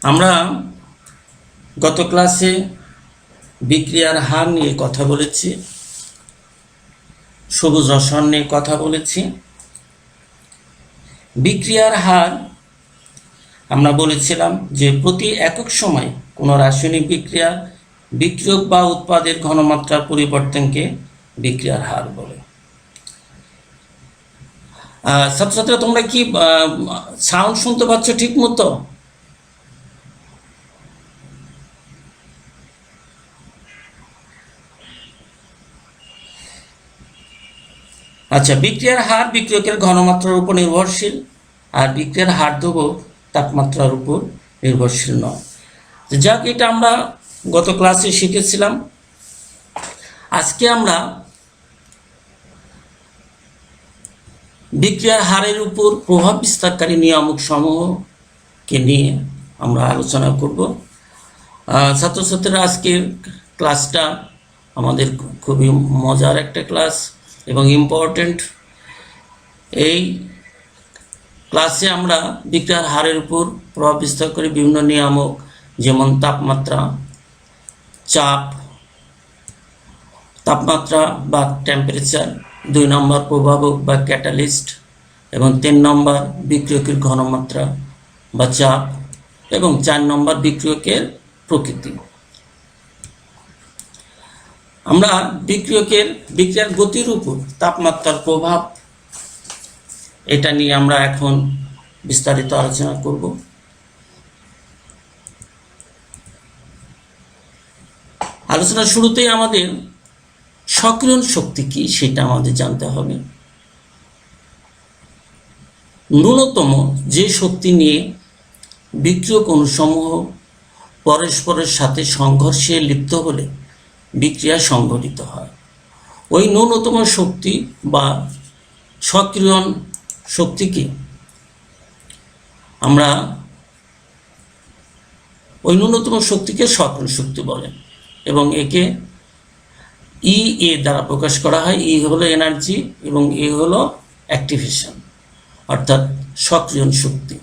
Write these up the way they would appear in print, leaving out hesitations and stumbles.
আমরা গত ক্লাসে বিক্রিয়ার হার নিয়ে কথা বলেছি, সবুজ রসায়ন নিয়ে কথা বলেছি। বিক্রিয়ার হার আমরা বলেছিলাম যে প্রতি একক সময় কোনো রাসায়নিক বিক্রিয়া বিক্রিয়ক বা উৎপাদের ঘনমাত্রার পরিবর্তনকে বিক্রিয়ার হার বলে। ছাত্রছাত্রীরা তোমরা কি সাউন্ড শুনতে পাচ্ছ ঠিক মতো? আচ্ছা, বিক্রিয়ার হার বিক্রিয়কের ঘনমাত্রার উপর নির্ভরশীল, আর বিক্রিয়ার হার ধ্রুবক তাপমাত্রার উপর নির্ভরশীল নয়। যাক, এটা আমরা গত ক্লাসে শিখেছিলাম। আজকে আমরা বিক্রিয়ার হারের উপর প্রভাব বিস্তারকারী নিয়ামক সমূহকে নিয়ে আমরা আলোচনা করব। ছাত্রছাত্রীরা, আজকের ক্লাসটা আমাদের খুবই মজার একটা ক্লাস এবং ইম্পর্টেন্ট। এই ক্লাসে আমরা বিক্রিয়ার হারের উপর প্রভাব বিস্তারকারী বিভিন্ন নিয়ামক, যেমন তাপমাত্রা বা টেম্পারেচার, 2 নম্বর প্রভাবক বা ক্যাটালিস্ট, এবং 3 নম্বর বিক্রিয়কের ঘনমাত্রা বা চাপ, এবং 4 নম্বর বিক্রিয়কের প্রকৃতি। আমরা বিক্রিয়ার গতির উপর তাপমাত্রার প্রভাব, এটা নিয়ে আমরা এখন বিস্তারিত আলোচনা করব। আলোচনার শুরুতেই আমাদের সক্রিয়ণ শক্তি কি সেটা আমাদের জানতে হবে। ন্যূনতম যে শক্তি নিয়ে বিক্রিয়ক অণুসমূহ পরস্পরের সাথে সংঘর্ষে লিপ্ত হলে বিক্রিয়া সংঘটিত হয়, ওই ন্যূনতম শক্তি বা সক্রিয়ণ শক্তিকে ওই ন্যূনতম শক্তিকে সক্রিয়ণ শক্তি বলে, এবং একে E দ্বারা প্রকাশ করা হয়। E হলো এনার্জি এবং A হলো অ্যাক্টিভেশন, অর্থাৎ সক্রিয়ণ শক্তি।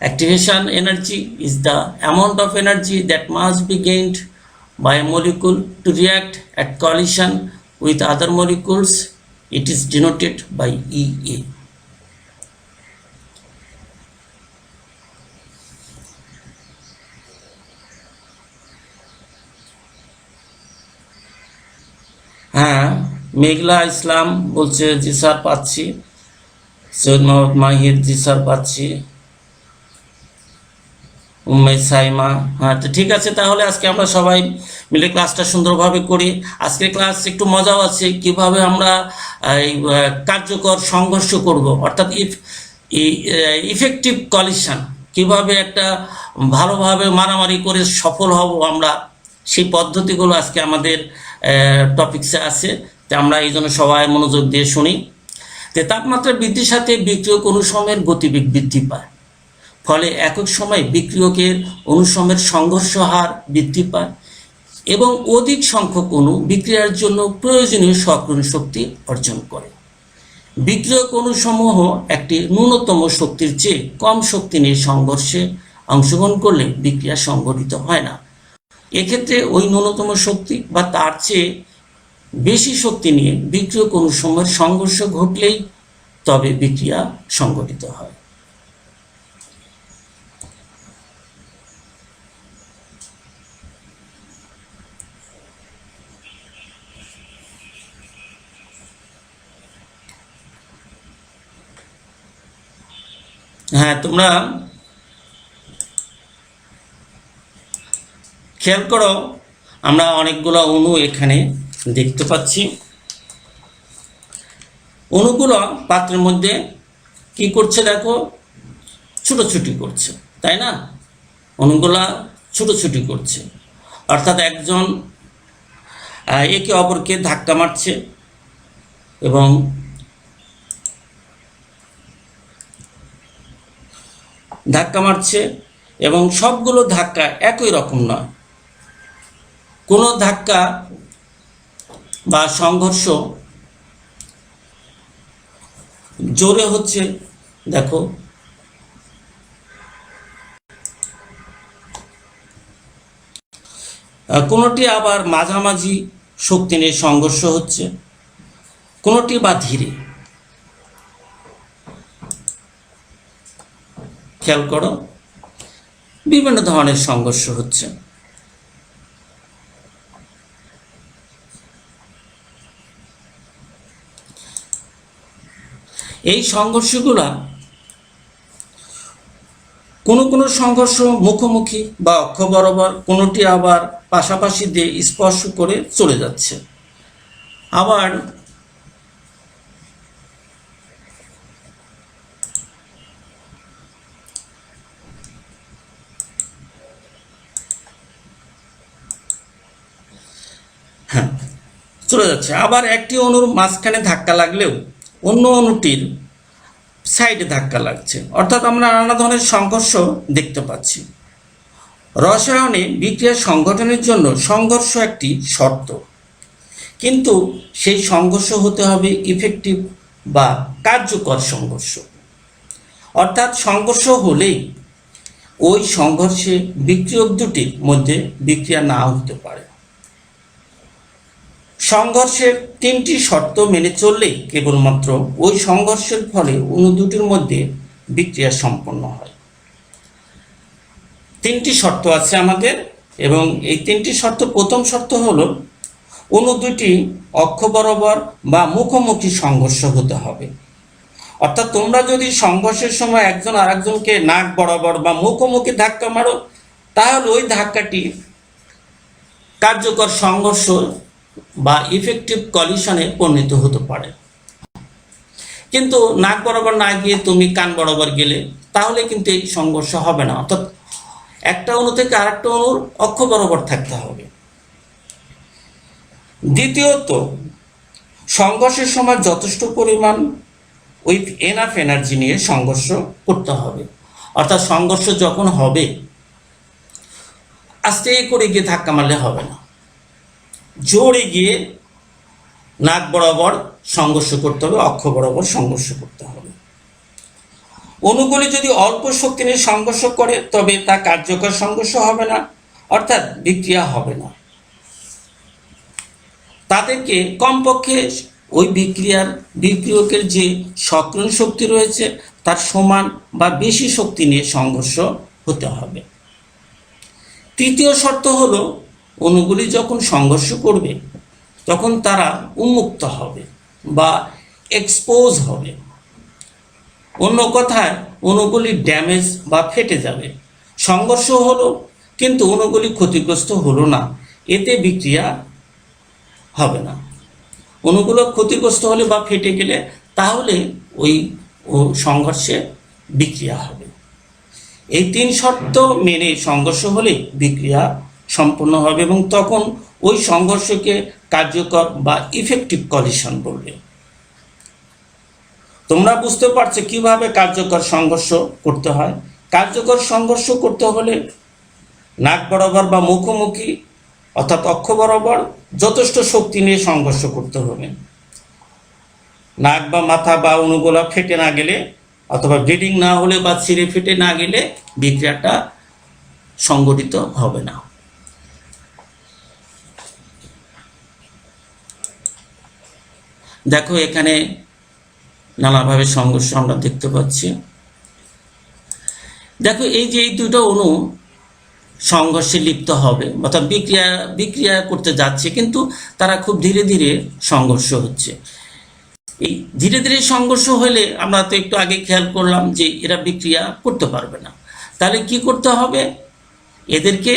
Activation energy is the amount of energy that must be gained by a molecule to react at collision with other molecules. It is denoted by EA. হ্যাঁ, মেঘলা ইসলাম বলছে জি sir পাচ্ছি। সৈয়দ মোহাম্মদ মাহির, জি sir পাচ্ছি। সাইমা, হ্যাঁ, তো ঠিক আছে। তাহলে আজকে আমরা সবাই মিলে ক্লাসটা সুন্দরভাবে করি। আজকের ক্লাস একটু মজাও আছে, কিভাবে আমরা কার্যকর সংঘর্ষ করব, অর্থাৎ ইফেক্টিভ কলিশন, কিভাবে একটা ভালোভাবে মারামারি করে সফল হব আমরা, সেই পদ্ধতিগুলো আজকে আমাদের টপিকসে আছে। তো আমরা এই জন্য সবাই মনোযোগ দিয়ে শুনি। যে তাপমাত্রা বৃদ্ধির সাথে বিক্রিয়ক অণুসমূহের গতিবেগ বৃদ্ধি পায়, ফলে একক সময় বিক্রিয়কের অণুসমূহের সংঘর্ষ হার বৃদ্ধি পায় এবং অধিক সংখ্যক অণু বিক্রিয়ার জন্য প্রয়োজনীয় সক্রিয়ণ শক্তি অর্জন করে। বিক্রিয়ক অণুসমূহ একটি ন্যূনতম শক্তির চেয়ে কম শক্তি নিয়ে সংঘর্ষে অংশগ্রহণ করলে বিক্রিয়া সংঘটিত হয় না। এক্ষেত্রে ওই ন্যূনতম শক্তি বা তার চেয়ে বেশি শক্তি নিয়ে বিক্রিয়ক অণুসমূহের সংঘর্ষ ঘটলেই তবে বিক্রিয়া সংঘটিত হয়। হ্যাঁ, তোমরা খেয়াল করো, আমরা অনেকগুলো অণু এখানে দেখতে পাচ্ছি। অণুগুলো পাত্রের মধ্যে কি করছে দেখো, ছুটোছুটি করছে, তাই না? অণুগুলা ছুটোছুটি করছে, অর্থাৎ একজন একে অপরকে ধাক্কা মারছে এবং সবগুলো ধাক্কা একই রকম নয়। কোনো ধাক্কা বা সংঘর্ষ জোরে হচ্ছে, দেখো, কোনোটি আবার মাঝামাঝি শক্তি নিয়ে সংঘর্ষ হচ্ছে, কোনোটি বা ধীরে। খেয়াল করো, বিভিন্ন ধরনের সংঘর্ষ হচ্ছে। এই সংঘর্ষগুলা কোনো কোনো সংঘর্ষ মুখোমুখি বা অক্ষ বরাবর, কোনোটি আবার পাশাপাশি দিয়ে স্পর্শ করে চলে যাচ্ছে। আবার হ্যাঁ, চলে যাচ্ছে। আবার একটি অণুর মাঝখানে ধাক্কা লাগলেও অন্য অণুটির সাইডে ধাক্কা লাগছে, অর্থাৎ আমরা নানা ধরনের সংঘর্ষ দেখতে পাচ্ছি। রসায়নে বিক্রিয়া সংগঠনের জন্য সংঘর্ষ একটি শর্ত, কিন্তু সেই সংঘর্ষ হতে হবে ইফেক্টিভ বা কার্যকর সংঘর্ষ। অর্থাৎ সংঘর্ষ হলেই ওই সংঘর্ষে বিক্রিয়ক দুটির মধ্যে বিক্রিয়া না হতে পারে। সংঘর্ষের তিনটি শর্ত মেনে চললেই কেবলমাত্র ওই সংঘর্ষের ফলে অণু দুটির মধ্যে বিক্রিয়া সম্পন্ন হয়। তিনটি শর্ত আছে আমাদের, এবং এই তিনটি শর্ত, প্রথম শর্ত হলো অণু দুটি অক্ষ বরাবর বা মুখোমুখি সংঘর্ষ হতে হবে। অর্থাৎ তোমরা যদি সংঘর্ষের সময় একজন আরেকজনকে নাক বরাবর বা মুখোমুখি ধাক্কা মারো, তাহলে ওই ধাক্কাটি কার্যকর সংঘর্ষ বা ইফেক্টিভ কলিশনে পরিণত হতে পারে। কিন্তু নাক বরাবর না গিয়ে তুমি কান বরাবর গেলে তাহলে কিন্তু এই সংঘর্ষ হবে না। অর্থাৎ একটা অণু থেকে আরেকটা অণুর অক্ষ বরাবর থাকতে হবে। দ্বিতীয়ত, সংঘর্ষের সময় যথেষ্ট পরিমাণ উইথ এনাফ এনার্জি নিয়ে সংঘর্ষ করতে হবে। অর্থাৎ সংঘর্ষ যখন হবে, আস্তে করে গিয়ে ধাক্কা মারলে হবে না, জোরে গিয়ে নাক বরাবর সংঘর্ষ করতে হবে, অক্ষ বরাবর সংঘর্ষ করতে হবে। অণুগুলি যদি অল্প শক্তি নিয়ে সংঘর্ষ করে তবে তা কার্যকর সংঘর্ষ হবে না, অর্থাৎ বিক্রিয়া হবে না। তাদেরকে কমপক্ষে ওই বিক্রিয়কের যে সক্রিয় শক্তি রয়েছে তার সমান বা বেশি শক্তি নিয়ে সংঘর্ষ হতে হবে। তৃতীয় শর্ত হলো অণুগুলি যখন সংঘর্ষ করবে তখন তারা উন্মুক্ত হবে বা এক্সপোজ হবে। অন্য কথায় অণুগুলি ড্যামেজ বা ফেটে যাবে। সংঘর্ষ হলো কিন্তু অণুগুলি ক্ষতিগ্রস্ত হলো না, এতে বিক্রিয়া হবে না। অণুগুলো ক্ষতিগ্রস্ত হলে বা ফেটে গেলে তাহলে ওই সংঘর্ষে বিক্রিয়া হবে। এই তিন শর্ত মেনে সংঘর্ষ হলে বিক্রিয়া সম্পন্ন হবে এবং তখন ওই সংঘর্ষকে কার্যকর বা ইফেক্টিভ কলিশন বলবে। তোমরা বুঝতে পারছো কিভাবে কার্যকর সংঘর্ষ করতে হয়। কার্যকর সংঘর্ষ করতে হলে নাক বরাবর বা মুখোমুখি অর্থাৎ অক্ষ বরাবর যথেষ্ট শক্তি নিয়ে সংঘর্ষ করতে হবে। নাক বা মাথা বা অণুগুলা ফেটে না গেলে অথবা ব্লিডিং না হলে বা ছিঁড়ে ফেটে না গেলে বিক্রিয়াটা সংঘটিত হবে না। দেখো এখানে নানাভাবে সংঘর্ষ আমরা দেখতে পাচ্ছি। দেখো এই যে এই দুটো অণু সংঘর্ষে লিপ্ত হবে অর্থাৎ বিক্রিয়া করতে যাচ্ছে, কিন্তু তারা খুব ধীরে ধীরে সংঘর্ষ হচ্ছে। এই ধীরে ধীরে সংঘর্ষ হলে আমরা তো একটু আগে খেয়াল করলাম যে এরা বিক্রিয়া করতে পারবে না। তাহলে কি করতে হবে? এদেরকে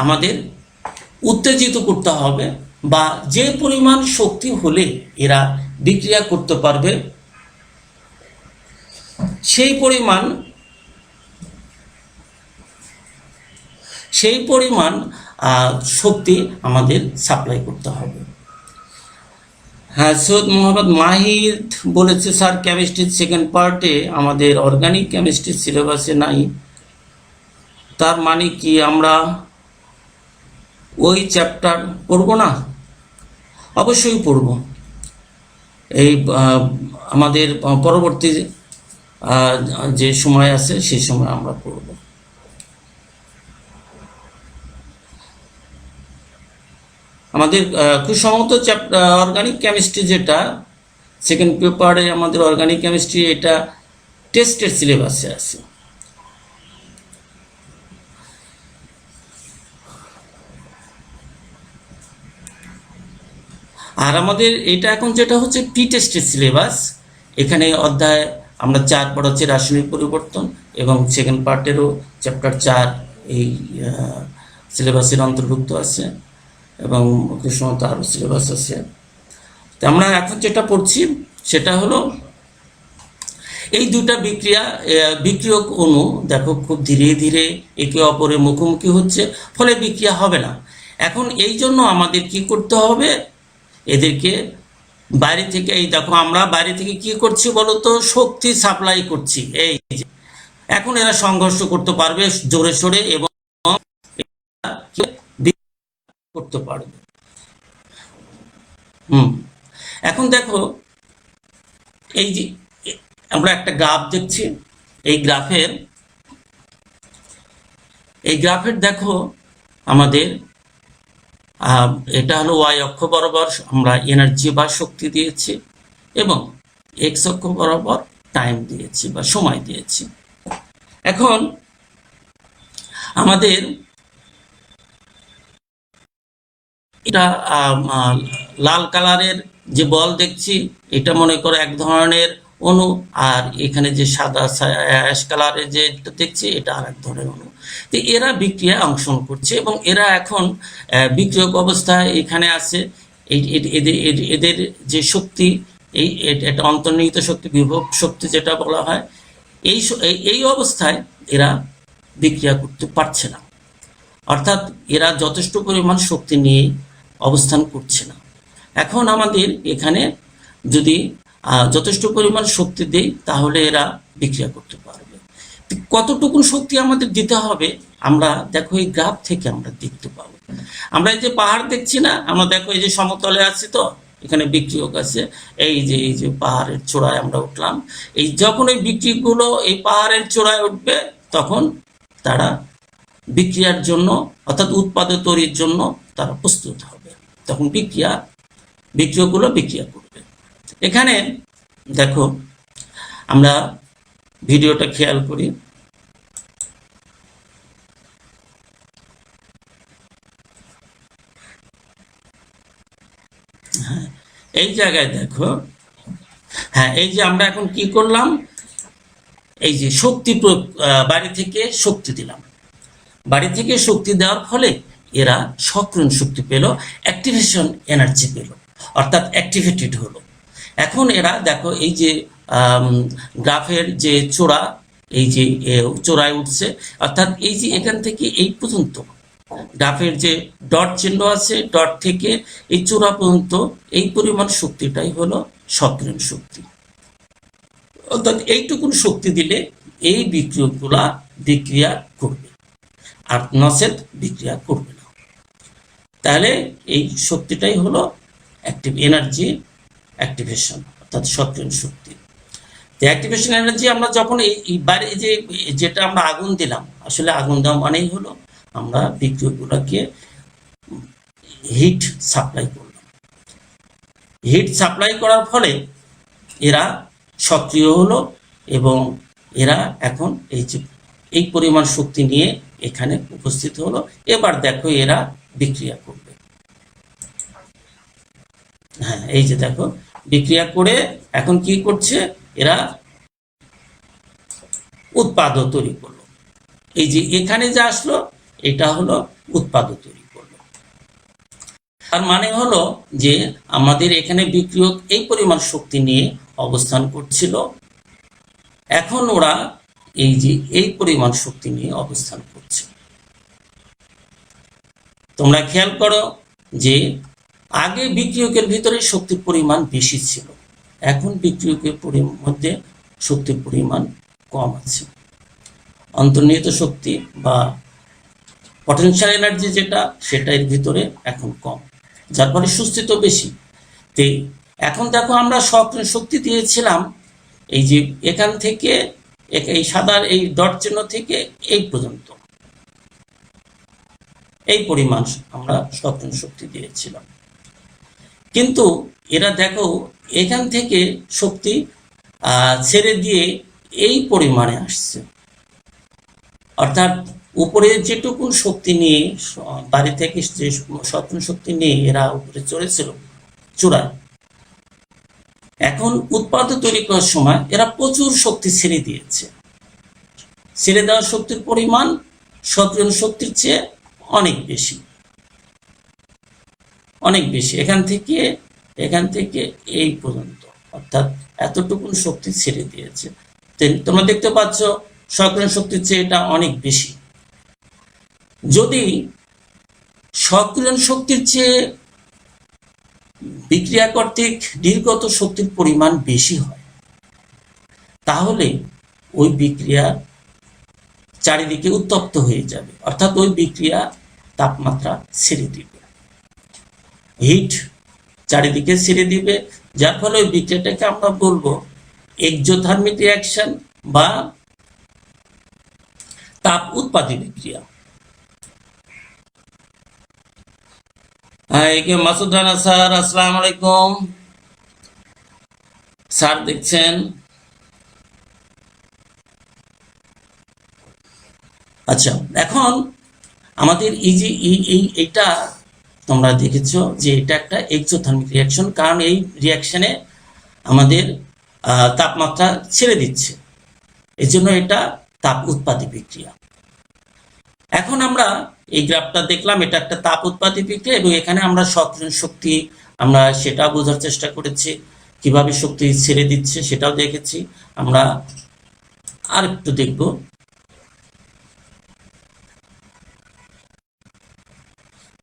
আমাদের উত্তেজিত করতে হবে, বা যে পরিমাণ শক্তি হলে এরা বিক্রিয়া করতে পারবে সেই পরিমাণ শক্তি আমাদের সাপ্লাই করতে হবে। হ্যাঁ, সৈয়দ মোহাম্মদ মাহিদ বলেছে স্যার কেমিস্ট্রির সেকেন্ড পার্টে আমাদের অর্গানিক কেমিস্ট্রির সিলেবাসে নাই, তার মানে কি আমরা ওই চ্যাপ্টার পড়ব না? অবশ্যই পড়ব। এই আমাদের পরবর্তী যে সময় আছে সেই সময় আমরা পড়ব। আমাদের খুব সম্ভবত অর্গানিক কেমিস্ট্রি, যেটা সেকেন্ড পেপারে আমাদের অর্গানিক কেমিস্ট্রি, এটা টেস্টের সিলেবাসে আছে। আর আমাদের এটা এখন যেটা হচ্ছে প্রি টেস্টের সিলেবাস, এখানে অধ্যায় আমরা 4 পড়াচ্ছি রাসায়নিক পরিবর্তন, এবং সেকেন্ড পার্টেরও চ্যাপ্টার 4 এই সিলেবাসের অন্তর্ভুক্ত আছে, এবং খুব সম্ভবত আরও সিলেবাস আছে। তো আমরা এখন যেটা পড়ছি সেটা হলো এই দুটা বিক্রিয়ক অণু দেখো খুব ধীরে ধীরে একে অপরের মুখোমুখি হচ্ছে, ফলে বিক্রিয়া হবে না। এখন এই জন্য আমাদের কি করতে হবে, এদেরকে বাইরে থেকে, এই দেখো আমরা বাইরে থেকে কি করছি বলতো, শক্তি সাপ্লাই করছি। এই যে এখন এরা সংঘর্ষ করতে পারবে জোরে সোরে, এবং করতে পারবে। এখন দেখো এই যে আমরা একটা গ্রাফ দেখছি, এই গ্রাফের দেখো আমাদের এটা হলো ওয়াই অক্ষ বরাবর আমরা এনার্জি বা শক্তি দিয়েছি, এবং এক্স অক্ষ বরাবর টাইম দিয়েছি বা সময় দিয়েছি। এখন আমাদের এটা লাল কালারের যে বল দেখছি, এটা মনে করো এক ধরনের অণু, আর এখানে যে সাদা অ্যাশ কালারের যে দেখছি, এটা আর এক ধরনের অণু। তো এরা বিক্রিয়ায় অংশগ্রহণ করছে, এবং এরা এখন বিক্রিয়ক অবস্থায় এখানে আছে। এদের যে শক্তি, এটা অন্তর্নিহিত শক্তি, বিভব শক্তি যেটা বলা হয়, এই অবস্থায় এরা বিক্রিয়া করতে পারছে না, অর্থাৎ এরা যথেষ্ট পরিমাণ শক্তি নিয়ে অবস্থান করছে না। এখন আমাদের এখানে যদি যথেষ্ট পরিমাণ শক্তি দেই, তাহলে এরা বিক্রিয়া করতে পারবে। কতটুকু শক্তি আমাদের দিতে হবে, আমরা দেখো এই গ্রাফ থেকে আমরা দেখতে পাবো। আমরা এই যে পাহাড় দেখছি না, আমরা দেখো এই যে সমতলে আছি, তো এখানে বিক্রিয়ক আছে। এই যে পাহাড়ের চূড়ায় আমরা উঠলাম, এই যখন এই বিক্রিয়কগুলো এই পাহাড়ের চূড়ায় উঠবে, তখন তারা বিক্রিয়ার জন্য, অর্থাৎ উৎপাদ তৈরির জন্য তারা প্রস্তুত হবে, তখন বিক্রিয়কগুলো বিক্রিয়া করবে। এখানে দেখো আমরা ভিডিওটা খেয়াল করি, হ্যাঁ এই জায়গায় দেখো, হ্যাঁ এই যে আমরা এখন কি করলাম, এই যে শক্তি বাড়ি থেকে শক্তি দিলাম, বাড়ি থেকে শক্তি দেওয়ার ফলে এরা সক্রিয়ণ শক্তি পেল, অ্যাক্টিভেশন এনার্জি পেল, অর্থাৎ অ্যাক্টিভেটেড হলো। এখন এরা দেখো এই যে গ্রাফের যে চূড়া, এই যে চূড়ায় উঠছে, অর্থাৎ এই যে এখান থেকে এই পর্যন্ত গ্রাফের যে ডট চিহ্ন আছে, ডট থেকে এই চূড়া পর্যন্ত এই পরিমাণ শক্তিটাই হলো সক্রিয়ণ শক্তি। অর্থাৎ এইটুকুন শক্তি দিলে এই বিক্রিয়কগুলা বিক্রিয়া করবে, আর নচেত বিক্রিয়া করবে না। তাহলে এই শক্তিটাই হলো অ্যাক্টিভ এনার্জি, অ্যাক্টিভেশন, অর্থাৎ সক্রিয়ণ শক্তি। অ্যাক্টিভেশন এনার্জি আমরা যখন এই বাইরে যে যেটা আমরা আগুন দিলাম, আসলে আগুন দেওয়া মানেই হলো আমরা বিক্রিয়কগুলোকে হিট সাপ্লাই করলাম। হিট সাপ্লাই করার ফলে এরা সক্রিয় হলো, এবং এরা এখন এই পরিমাণ শক্তি নিয়ে এখানে উপস্থিত হলো। এবার দেখো এরা বিক্রিয়া করবে, হ্যাঁ এই যে দেখো বিক্রিয়া করে এখন কি করছে, এরা উৎপাদ তৈরি করলো। এই যে এখানে যে আসলো, এটা হলো উৎপাদ তৈরি করলো। তার মানে হলো যে আমাদের এখানে বিক্রিয়ক এই পরিমাণ শক্তি নিয়ে অবস্থান করছিল, এখন ওরা এই যে এই পরিমাণ শক্তি নিয়ে অবস্থান করছে। তোমরা খেয়াল করো যে আগে বিক্রিয়কের ভিতরে শক্তির পরিমাণ বেশি ছিল, এখন বিক্রিয়কের মধ্যে শক্তির পরিমাণ কম আছে। অন্তর্নিহিত শক্তি বা পটেনশিয়াল এনার্জি যেটা, সেটা এর ভিতরে এখন কম, যার ফলে সুস্থিত বেশি। তো এখন দেখো আমরা সক্রিয় শক্তি দিয়েছিলাম এই যে এখান থেকে এই সাদা এই ডট চিহ্ন থেকে এই পর্যন্ত, এই পরিমাণ আমরা সক্রিয় শক্তি দিয়েছিলাম। কিন্তু এরা দেখো এখান থেকে শক্তি ছেড়ে দিয়ে এই পরিমাণে আসছে, অর্থাৎ উপরে যেটুকু শক্তি নিয়ে বাড়ি থেকে যে সক্রিয় শক্তি নিয়ে এরা উপরে চড়েছিল চূড়ায়, এখন উৎপাদ তৈরি করার সময় এরা প্রচুর শক্তি ছেড়ে দিয়েছে। ছেড়ে দেওয়ার শক্তির পরিমাণ সক্রিয় শক্তির চেয়ে অনেক বেশি, অনেক বেশি। এখান থেকে এই পর্যন্ত, অর্থাৎ এতটুকু শক্তি ছেড়ে দিয়েছে। তোমরা দেখতে পাচ্ছ সক্রিয় শক্তির চেয়ে এটা অনেক বেশি। যদি সক্রিয় শক্তির চেয়ে বিক্রিয়া কর্তৃক নির্গত শক্তির পরিমাণ বেশি হয়, তাহলে ওই বিক্রিয়া চারিদিকে উত্তপ্ত হয়ে যাবে, অর্থাৎ ওই বিক্রিয়া তাপমাত্রা ছেড়ে দিবে, হিট চারিদিকে ছেড়ে দিবে, যার ফলে ওই বিক্রিয়াটাকে আমরা বলবো এক্সোথার্মিক রিয়াকশন বা তাপ উৎপাদী বিক্রিয়া। মাসুদ রানা স্যার, আসসালামু আলাইকুম স্যার, দেখছেন? আচ্ছা, এখন আমাদের এই যে এইটা তোমরা দেখেছো যে এটা একটা এক্সোথার্মিক রিয়াকশন, কারণ এই রিয়াকশনে আমাদের তাপমাত্রা ছেড়ে দিচ্ছে, এজন্য এটা তাপ উৎপাদী বিক্রিয়া। এখন আমরা এই গ্রাফটা দেখলাম, এটা একটা তাপ উৎপাদী বিক্রিয়া, এবং এখানে আমরা সক্রিয় শক্তি আমরা সেটা বোঝার চেষ্টা করেছি, কিভাবে শক্তি ছেড়ে দিচ্ছে সেটাও দেখেছি। আমরা আর একটু দেখব।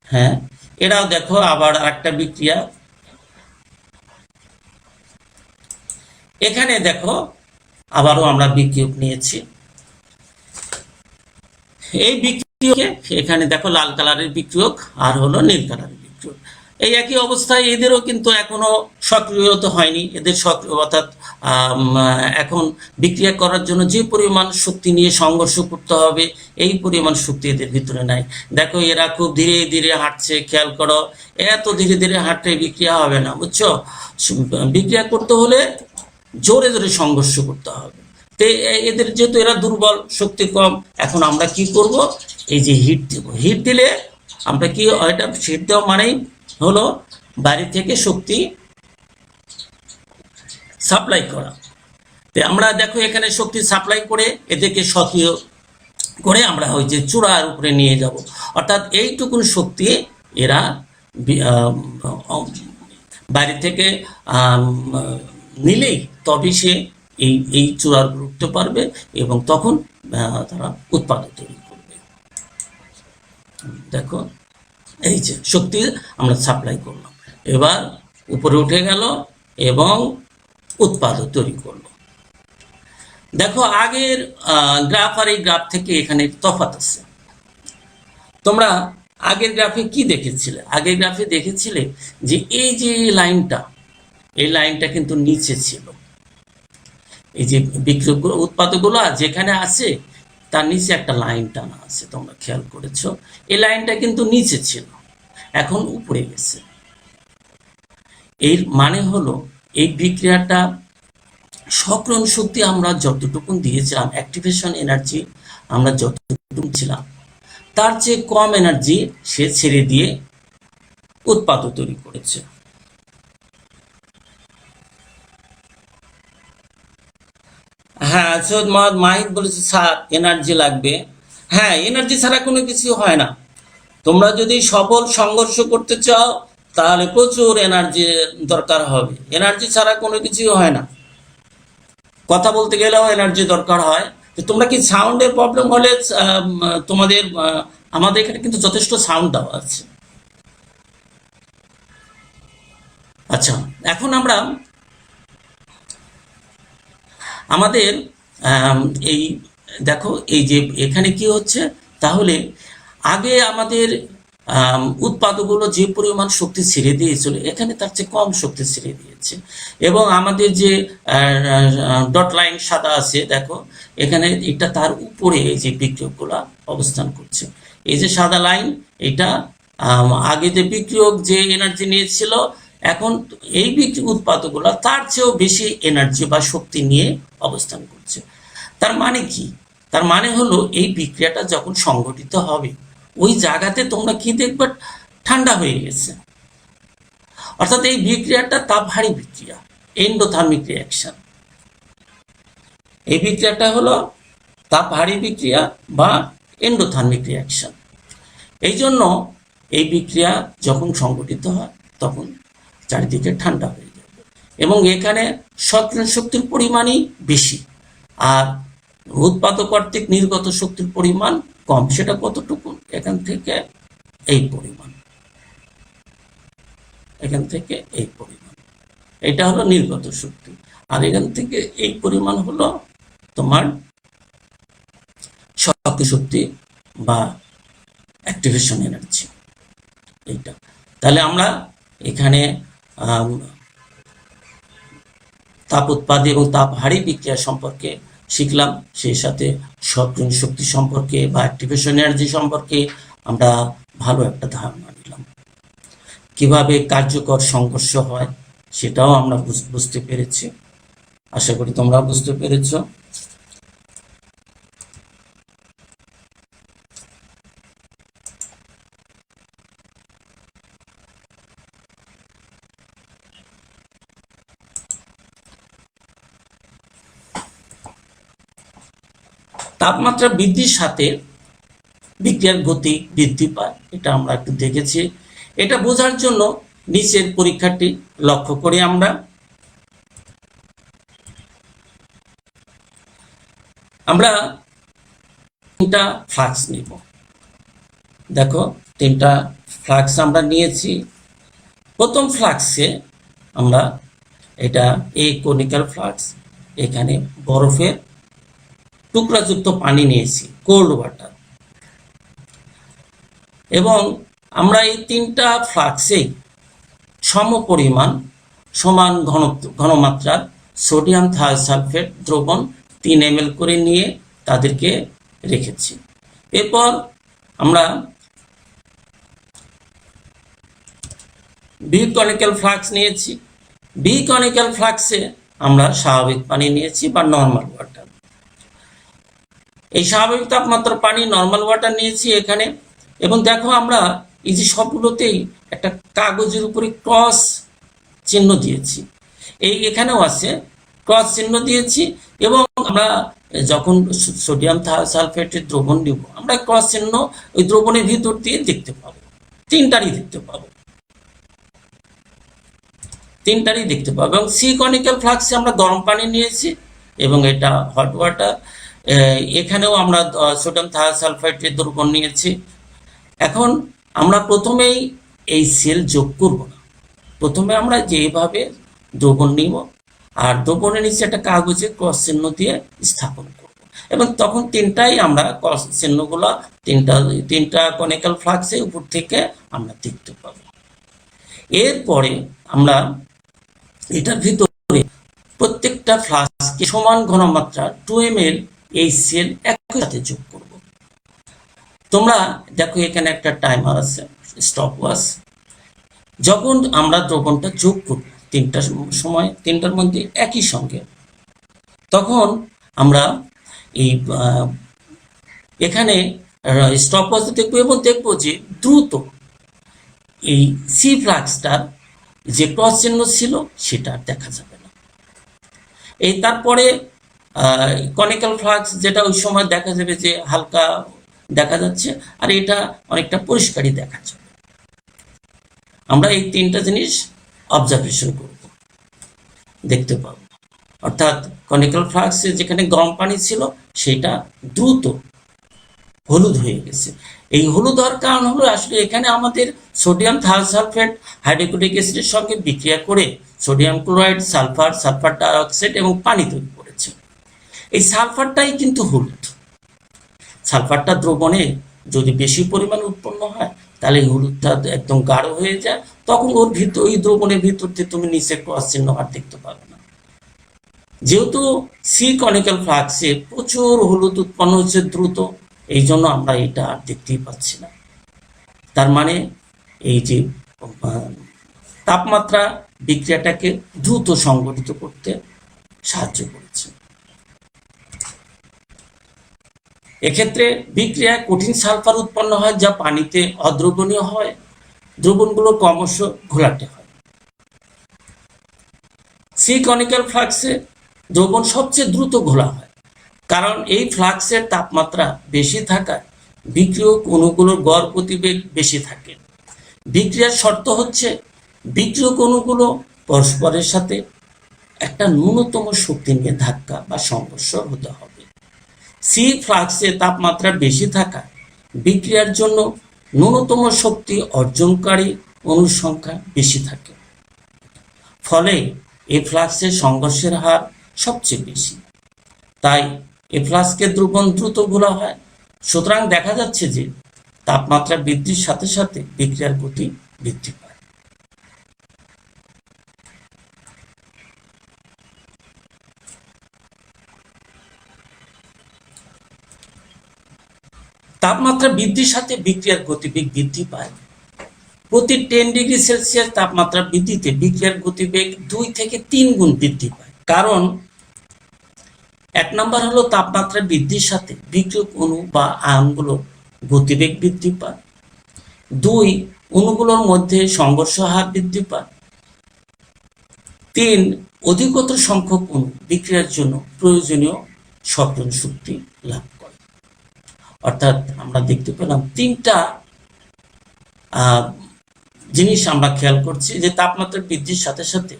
হ্যাঁ, এরাও দেখো আবার আরেকটা বিক্রিয়া। এখানে দেখো আবারও আমরা বিক্রিয়ক নিয়েছি। এই বিক্রিয়কে এখানে দেখো লাল কালারের বিক্রিয়ক আর হলো নীল কালারের বিক্রিয়ক। এই একই অবস্থায় এদেরও কিন্তু এখনো সক্রিয় হয়নি। এদের সক্রিয়, অর্থাৎ এখন বিক্রিয়া করার জন্য যে পরিমাণ শক্তি নিয়ে সংঘর্ষ করতে হবে এই পরিমাণ শক্তি এদের ভিতরে নাই। দেখো এরা খুব ধীরে ধীরে হাঁটছে, খেয়াল করো, এত ধীরে ধীরে হাঁটলে বিক্রিয়া হবে না, বুঝছো? বিক্রিয়া করতে হলে জোরে জোরে সংঘর্ষ করতে হবে। এদের যেহেতু এরা দুর্বল, শক্তি কম, এখন আমরা কি করব, এই যে হিট দেব। হিট দিলে আমরা কি, এটা হিট দেওয়া মানেই হলো বাইরে থেকে শক্তি সাপ্লাই করা। আমরা দেখো এখানে শক্তি সাপ্লাই করে এদেরকে সক্রিয় করে আমরা ওই যে চূড়ার উপরে নিয়ে যাব, অর্থাৎ এইটুকুন শক্তি এরা বাইরে থেকে নিলেই তবে সে এই চূড়ার উপর উঠতে পারবে, এবং তখন তারা উৎপাদন তৈরি করবে। দেখো এই যে শক্তি আমরা সাপ্লাই করলাম, এবার উপরে উঠে গেল এবং উৎপাদন তৈরি করলো। দেখো আগের গ্রাফ আর এই গ্রাফ থেকে এখানে তফাৎ আছে। তোমরা আগের গ্রাফে কি দেখেছিলে? আগের গ্রাফে দেখেছিলে যে এই যে লাইনটা, এই লাইনটা কিন্তু নিচে ছিল। এই যে বিক্রিয়কগুলো, উৎপাদকগুলো যেখানে আছে তার নিচে একটা লাইন টানা আছে, তোমরা খেয়াল করেছো? এই লাইনটা কিন্তু নিচে ছিল, এখন উপরে গেছে। এর মানে হলো এই বিক্রিয়াটা সক্রিয় শক্তি আমরা যতটুকু দিয়েছিলাম, অ্যাক্টিভেশন এনার্জি আমরা যতটুকু ছিলাম, তার চেয়ে কম এনার্জি সে ছেড়ে দিয়ে উৎপাদক তৈরি করেছে। হ্যাঁ, সৈয়দ মোহাম্মদ মাহিদ বলেছে স্যার এনার্জি লাগবে। হ্যাঁ, এনার্জি ছাড়া কোনো কিছু হয় না। তোমরা যদি সফল সংঘর্ষ করতে চাও তাহলে প্রচুর এনার্জি দরকার হবে, এনার্জি ছাড়া কোনো কিছুই হয় না। কথা বলতে গেলেও এনার্জি দরকার হয়। তোমরা কি সাউন্ডের প্রবলেম হলে তোমাদের, আমাদের এখানে কিন্তু যথেষ্ট সাউন্ড দেওয়া আছে। আচ্ছা, এখন আমরা আমাদের এই দেখো এই যে এখানে কি হচ্ছে, তাহলে আগে আমাদের উৎপাদকগুলো যে পরিমাণ শক্তি ছেড়ে দিয়েছিল এখানে তার চেয়ে কম শক্তি ছেড়ে দিয়েছে, এবং আমাদের যে ডট লাইন সাদা আছে দেখো এখানে, এটা তার উপরে এই যে বিক্রিয়কগুলো অবস্থান করছে। এই যে সাদা লাইন, এটা আগে যে বিক্রিয়ক যে এনার্জি নিয়েছিল, এখন এই উৎপাদকগুলো তার চেয়েও বেশি এনার্জি বা শক্তি নিয়ে অবস্থান করছে। তার মানে কি? তার মানে হলো এই বিক্রিয়াটা যখন সংঘটিত হবে ওই জায়গাতে তোমরা কি দেখবে? ঠান্ডা হয়ে গেছে। অর্থাৎ এই বিক্রিয়াটা তাপহারী বিক্রিয়া, এন্ডোথার্মিক রিয়াকশন। এই বিক্রিয়াটা হলো তাপহারী বিক্রিয়া বা এন্ডোথার্মিক রিয়াকশন। এই জন্য এই বিক্রিয়া যখন সংঘটিত হয় তখন চারিদিকে ঠান্ডা হয়ে যাবে এবং এখানে সক্রিয় শক্তির পরিমাণই বেশি আর উৎপাদক কর্তৃক নির্গত শক্তির পরিমাণ কম। সেটা কতটুকু? এখান থেকে এই পরিমাণ, এখান থেকে এই পরিমাণ, এটা হলো নির্গত শক্তি। আর এখান থেকে এই পরিমাণ হলো তোমার শক্তি শক্তি বা অ্যাক্টিভেশন এনার্জি, এইটা। তাহলে আমরা এখানে তাপ উৎপাদী এবং তাপহারী বিক্রিয়া সম্পর্কে শিখলাম, সেই সাথে সক্রিয় শক্তি সম্পর্কে বা অ্যাক্টিভেশন এনার্জি সম্পর্কে আমরা ভালো একটা ধারণা নিলাম। কিভাবে কার্যকর সংঘর্ষ হয় সেটাও আমরা বুঝতে পেরেছি। আশা করি তোমরা বুঝতে পেরেছ। তাপমাত্রা বৃদ্ধির সাথে বিক্রিয়ার গতি বৃদ্ধি পায়, এটা আমরা একটু দেখেছি। এটা বোঝার জন্য নিচের পরীক্ষাটি লক্ষ্য করি আমরা। আমরা তিনটা ফ্লাক্স নিব। দেখো, তিনটা ফ্লাক্স আমরা নিয়েছি। প্রথম ফ্লাক্সে আমরা এটা এই কনিক্যাল ফ্লাক্স, এখানে বরফের টুকরাযুক্ত পানি নিয়েছি, কোল্ড ওয়াটার। এবং আমরা এই তিনটা ফ্লাক্সেই সমপরিমাণ সমান ঘনমাত্রার সোডিয়াম থায়োসালফেট দ্রবণ 3 ml করে নিয়ে তাদেরকে রেখেছি। এরপর আমরা বি কনিক্যাল ফ্লাক্স নিয়েছি। বি কনিক্যাল ফ্লাক্সে আমরা স্বাভাবিক পানি নিয়েছি বা নর্মাল ওয়াটার। এই স্বাভাবিক তাপমাত্রার পানি নর্মাল ওয়াটার নিয়েছি এখানে। এবং দেখো, আমরা এই যে সবগুলোতেই একটা কাগজের উপরে ক্রস চিহ্ন দিয়েছি, এই এখানেও আছে ক্রস চিহ্ন দিয়েছি। এবং আমরা যখন সোডিয়াম থায়োসালফেটের দ্রবণ নিব, আমরা ক্রস চিহ্ন ওই দ্রবণের ভিতর দিয়ে দেখতে পাবো, তিনটারই দেখতে পাবো। এবং সি কনিক্যাল ফ্লাক্সে আমরা গরম পানি নিয়েছি এবং এটা হট ওয়াটার। এখানেও আমরা সোডিয়াম থায়োসালফেটের দ্রবণ নিয়েছি। এখন আমরা প্রথমেই এই সেল যোগ করব না, প্রথমে আমরা যেভাবে দ্রবণ নিব আর দ্রবণের নিচে একটা কাগজে ক্রস চিহ্ন দিয়ে স্থাপন করব। এবং তখন তিনটাই আমরা ক্রস চিহ্নগুলো তিনটা কনিক্যাল ফ্লাক্সে উপর থেকে আমরা দেখতে পাবো। এরপরে আমরা এটার ভিতরে প্রত্যেকটা ফ্লাস্কে সমান ঘনমাত্রা 2 ml এই সেল একই সাথে যোগ করব। তোমরা দেখো, এখানে একটা টাইমার আছে, স্টপ ওয়াচ। যখন আমরা দ্রবণটা যোগ করব তিনটার সময়, তিনটার মধ্যে একই সঙ্গে, তখন আমরা এই এখানে স্টপ ওয়াচ দেখবো এবং দেখবো যে দ্রুত এই সি ফ্লাক্সটার যে ক্রস চিহ্ন ছিল সেটা দেখা যাবে না। এই তারপরে কনিক্যাল ফ্লাক্স, যেটা ওই সময় দেখা যাবে যে হালকা দেখা যাচ্ছে, আর এটা অনেকটা পরিষ্কারই দেখা যাবে। আমরা এই তিনটা জিনিস অবজারভেশন করব, দেখতে পাবো। অর্থাৎ কনিক্যাল ফ্লাক্সে যেখানে গরম পানি ছিল সেটা দ্রুত হলুদ হয়ে গেছে। এই হলুদ হওয়ার কারণ হলো আসলে এখানে আমাদের সোডিয়াম থায়োসালফেট হাইড্রোক্লোরিক অ্যাসিডের সঙ্গে বিক্রিয়া করে sodium chloride, sulphur, sulphur dioxide এবং পানি তৈরি করেছে। এই সালফারটাই কিন্তু হলুদ। সালফারটা দ্রবণে যদি বেশি পরিমাণ উৎপন্ন হয় তাহলে এই হলুদটা একদম গাঢ় হয়ে যায়, তখন ওর ভিতর, ওই দ্রবণের ভিতর দিয়ে তুমি নিচে ক্রস চিহ্ন আর দেখতে পাবে না। যেহেতু সি কনিক্যাল ফ্লাক্সে প্রচুর হলুদ উৎপন্ন হচ্ছে দ্রুত, এই জন্য আমরা এটা আর দেখতেই পাচ্ছি না। তার মানে এই যে তাপমাত্রা বিক্রিয়াটাকে দ্রুত সংগঠিত করতে সাহায্য করেছে। এক্ষেত্রে বিক্রিয়ায় কঠিন সালফার উৎপন্ন হয়, যা পানিতে অদ্রবণীয় হয়, দ্রবণগুলো ক্রমশ ঘোলাটে হয়। সি কনিক্যাল ফ্লাক্সে দ্রবণ সবচেয়ে দ্রুত ঘোলা হয়, কারণ এই ফ্লাক্সের তাপমাত্রা বেশি থাকায় বিক্রিয়ক অণুগুলোর গড় গতিবেগ বেশি থাকে। বিক্রিয়ার শর্ত হচ্ছে বিক্রিয়ক অণুগুলো পরস্পরের সাথে একটা ন্যূনতম শক্তি নিয়ে ধাক্কা বা সংঘর্ষ হতে হবে। সি ফ্লাক্সে তাপমাত্রা বেশি থাকায় বিক্রিয়ার জন্য ন্যূনতম শক্তি অর্জনকারী অণুর সংখ্যা বেশি থাকে, ফলে এই ফ্লাক্সের সংঘর্ষের হার সবচেয়ে বেশি। তাই এই ফ্লাক্সকে দ্রবণ দ্রুত ঘোলা হয়। সুতরাং দেখা যাচ্ছে যে তাপমাত্রা বৃদ্ধির সাথে সাথে বিক্রিয়ার গতি বৃদ্ধি পায়। তাপমাত্রা বৃদ্ধির সাথে বিক্রিয়ার গতিবেগ বৃদ্ধি পায়। প্রতি 10 ডিগ্রি সেলসিয়াস তাপমাত্রা বৃদ্ধিতে বিক্রিয়ার গতিবেগ 2 থেকে 3 গুণ বৃদ্ধি পায়। কারণ 1 নম্বর হলো তাপমাত্রা বৃদ্ধির সাথে বিক্রিয়ক অণু বা আয়নগুলো গতিবেগ বৃদ্ধি পায়। 2, অণুগুলোর মধ্যে সংঘর্ষ হার বৃদ্ধি পায়। 3, অধিকতর সংখ্যক অণু বিক্রিয়ার জন্য প্রয়োজনীয় সক্রিয় শক্তি লাভ করে। অর্থাৎ আমরা দেখতে পেলাম 3টা জিনিস আমরা খেয়াল করছি যে তাপমাত্রা বৃদ্ধির সাথে সাথে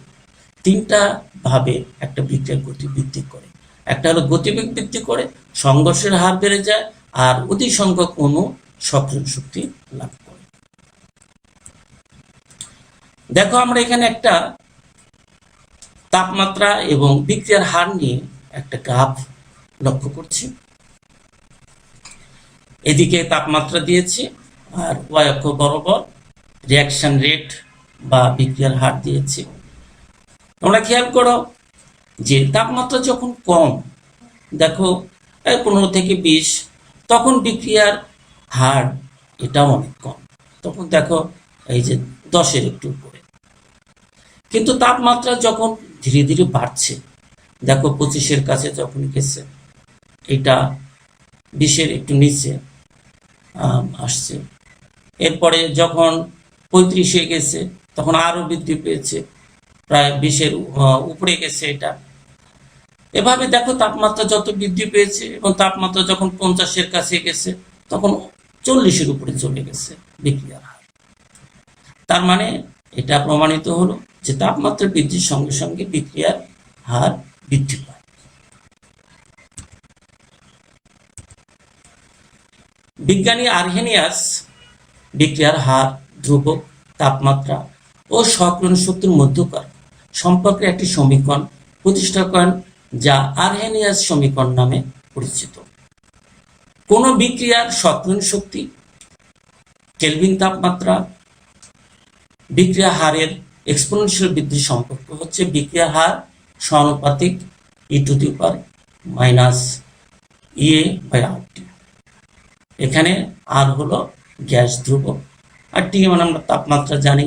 3টা ভাবে একটা বিক্রিয়ার গতি বৃদ্ধি করে। একটা হলো গতিবেগ বৃদ্ধি করে, সংঘর্ষের হার বেড়ে যায়, আর অধিক সংখ্যক অণু সক্রিয় শক্তি লাভ করে। দেখো আমরা এখানে একটা তাপমাত্রা এবং বিক্রিয়ার হার নিয়ে একটা গ্রাফ লক্ষ্য করছি। এদিকে তাপমাত্রা দিয়েছি আর ওয়াই অক্ষ বরাবর রিঅ্যাকশন রেট বা বিক্রিয়ার হার দিয়েছি। তোমরা খেয়াল করো যে তাপমাত্রা যখন কম, দেখো 15 থেকে 20, তখন বিক্রিয়ার হার এটাও অনেক কম, তখন দেখো এই যে 10-এর একটু উপরে। কিন্তু তাপমাত্রা যখন ধীরে ধীরে বাড়ছে, দেখো 25-এর কাছে যখন গেছে, এটা 20-এর একটু নিচে আসছে। এরপরে যখন 35-এ গেছে তখন আরো বৃদ্ধি পেয়েছে, প্রায় 20-এর উপরে গেছে এটা। এভাবে দেখো তাপমাত্রা যত বৃদ্ধি পেয়েছে এবং তাপমাত্রা যখন 50-এর কাছে গেছে তখন 40-এর উপরে চলে গেছে বিক্রিয়ার হার। তার মানে এটা প্রমাণিত হলো যে তাপমাত্রা বৃদ্ধির সঙ্গে সঙ্গে বিক্রিয়ার হার বৃদ্ধি পায়। বিজ্ঞানী আর্হেনিয়াস বিক্রিয়ার হার, ধ্রুবক, তাপমাত্রা ও সক্রিয় শক্তির মধ্যকার সম্পর্কে একটি সমীকরণ প্রতিষ্ঠা করেন, যা আর্হেনিয়াস সমীকরণ নামে পরিচিত। কোন বিক্রিয়ার সক্রিয় শক্তি, কেলভিন তাপমাত্রা, বিক্রিয়া হারের এক্সপোনেনশিয়াল বৃদ্ধির সম্পর্ক হচ্ছে বিক্রিয়ার হার সমানুপাতিক e⁻⁻RT। এখানে আর হলো গ্যাস ধ্রুবক আর টি মানে আমরা তাপমাত্রা জানি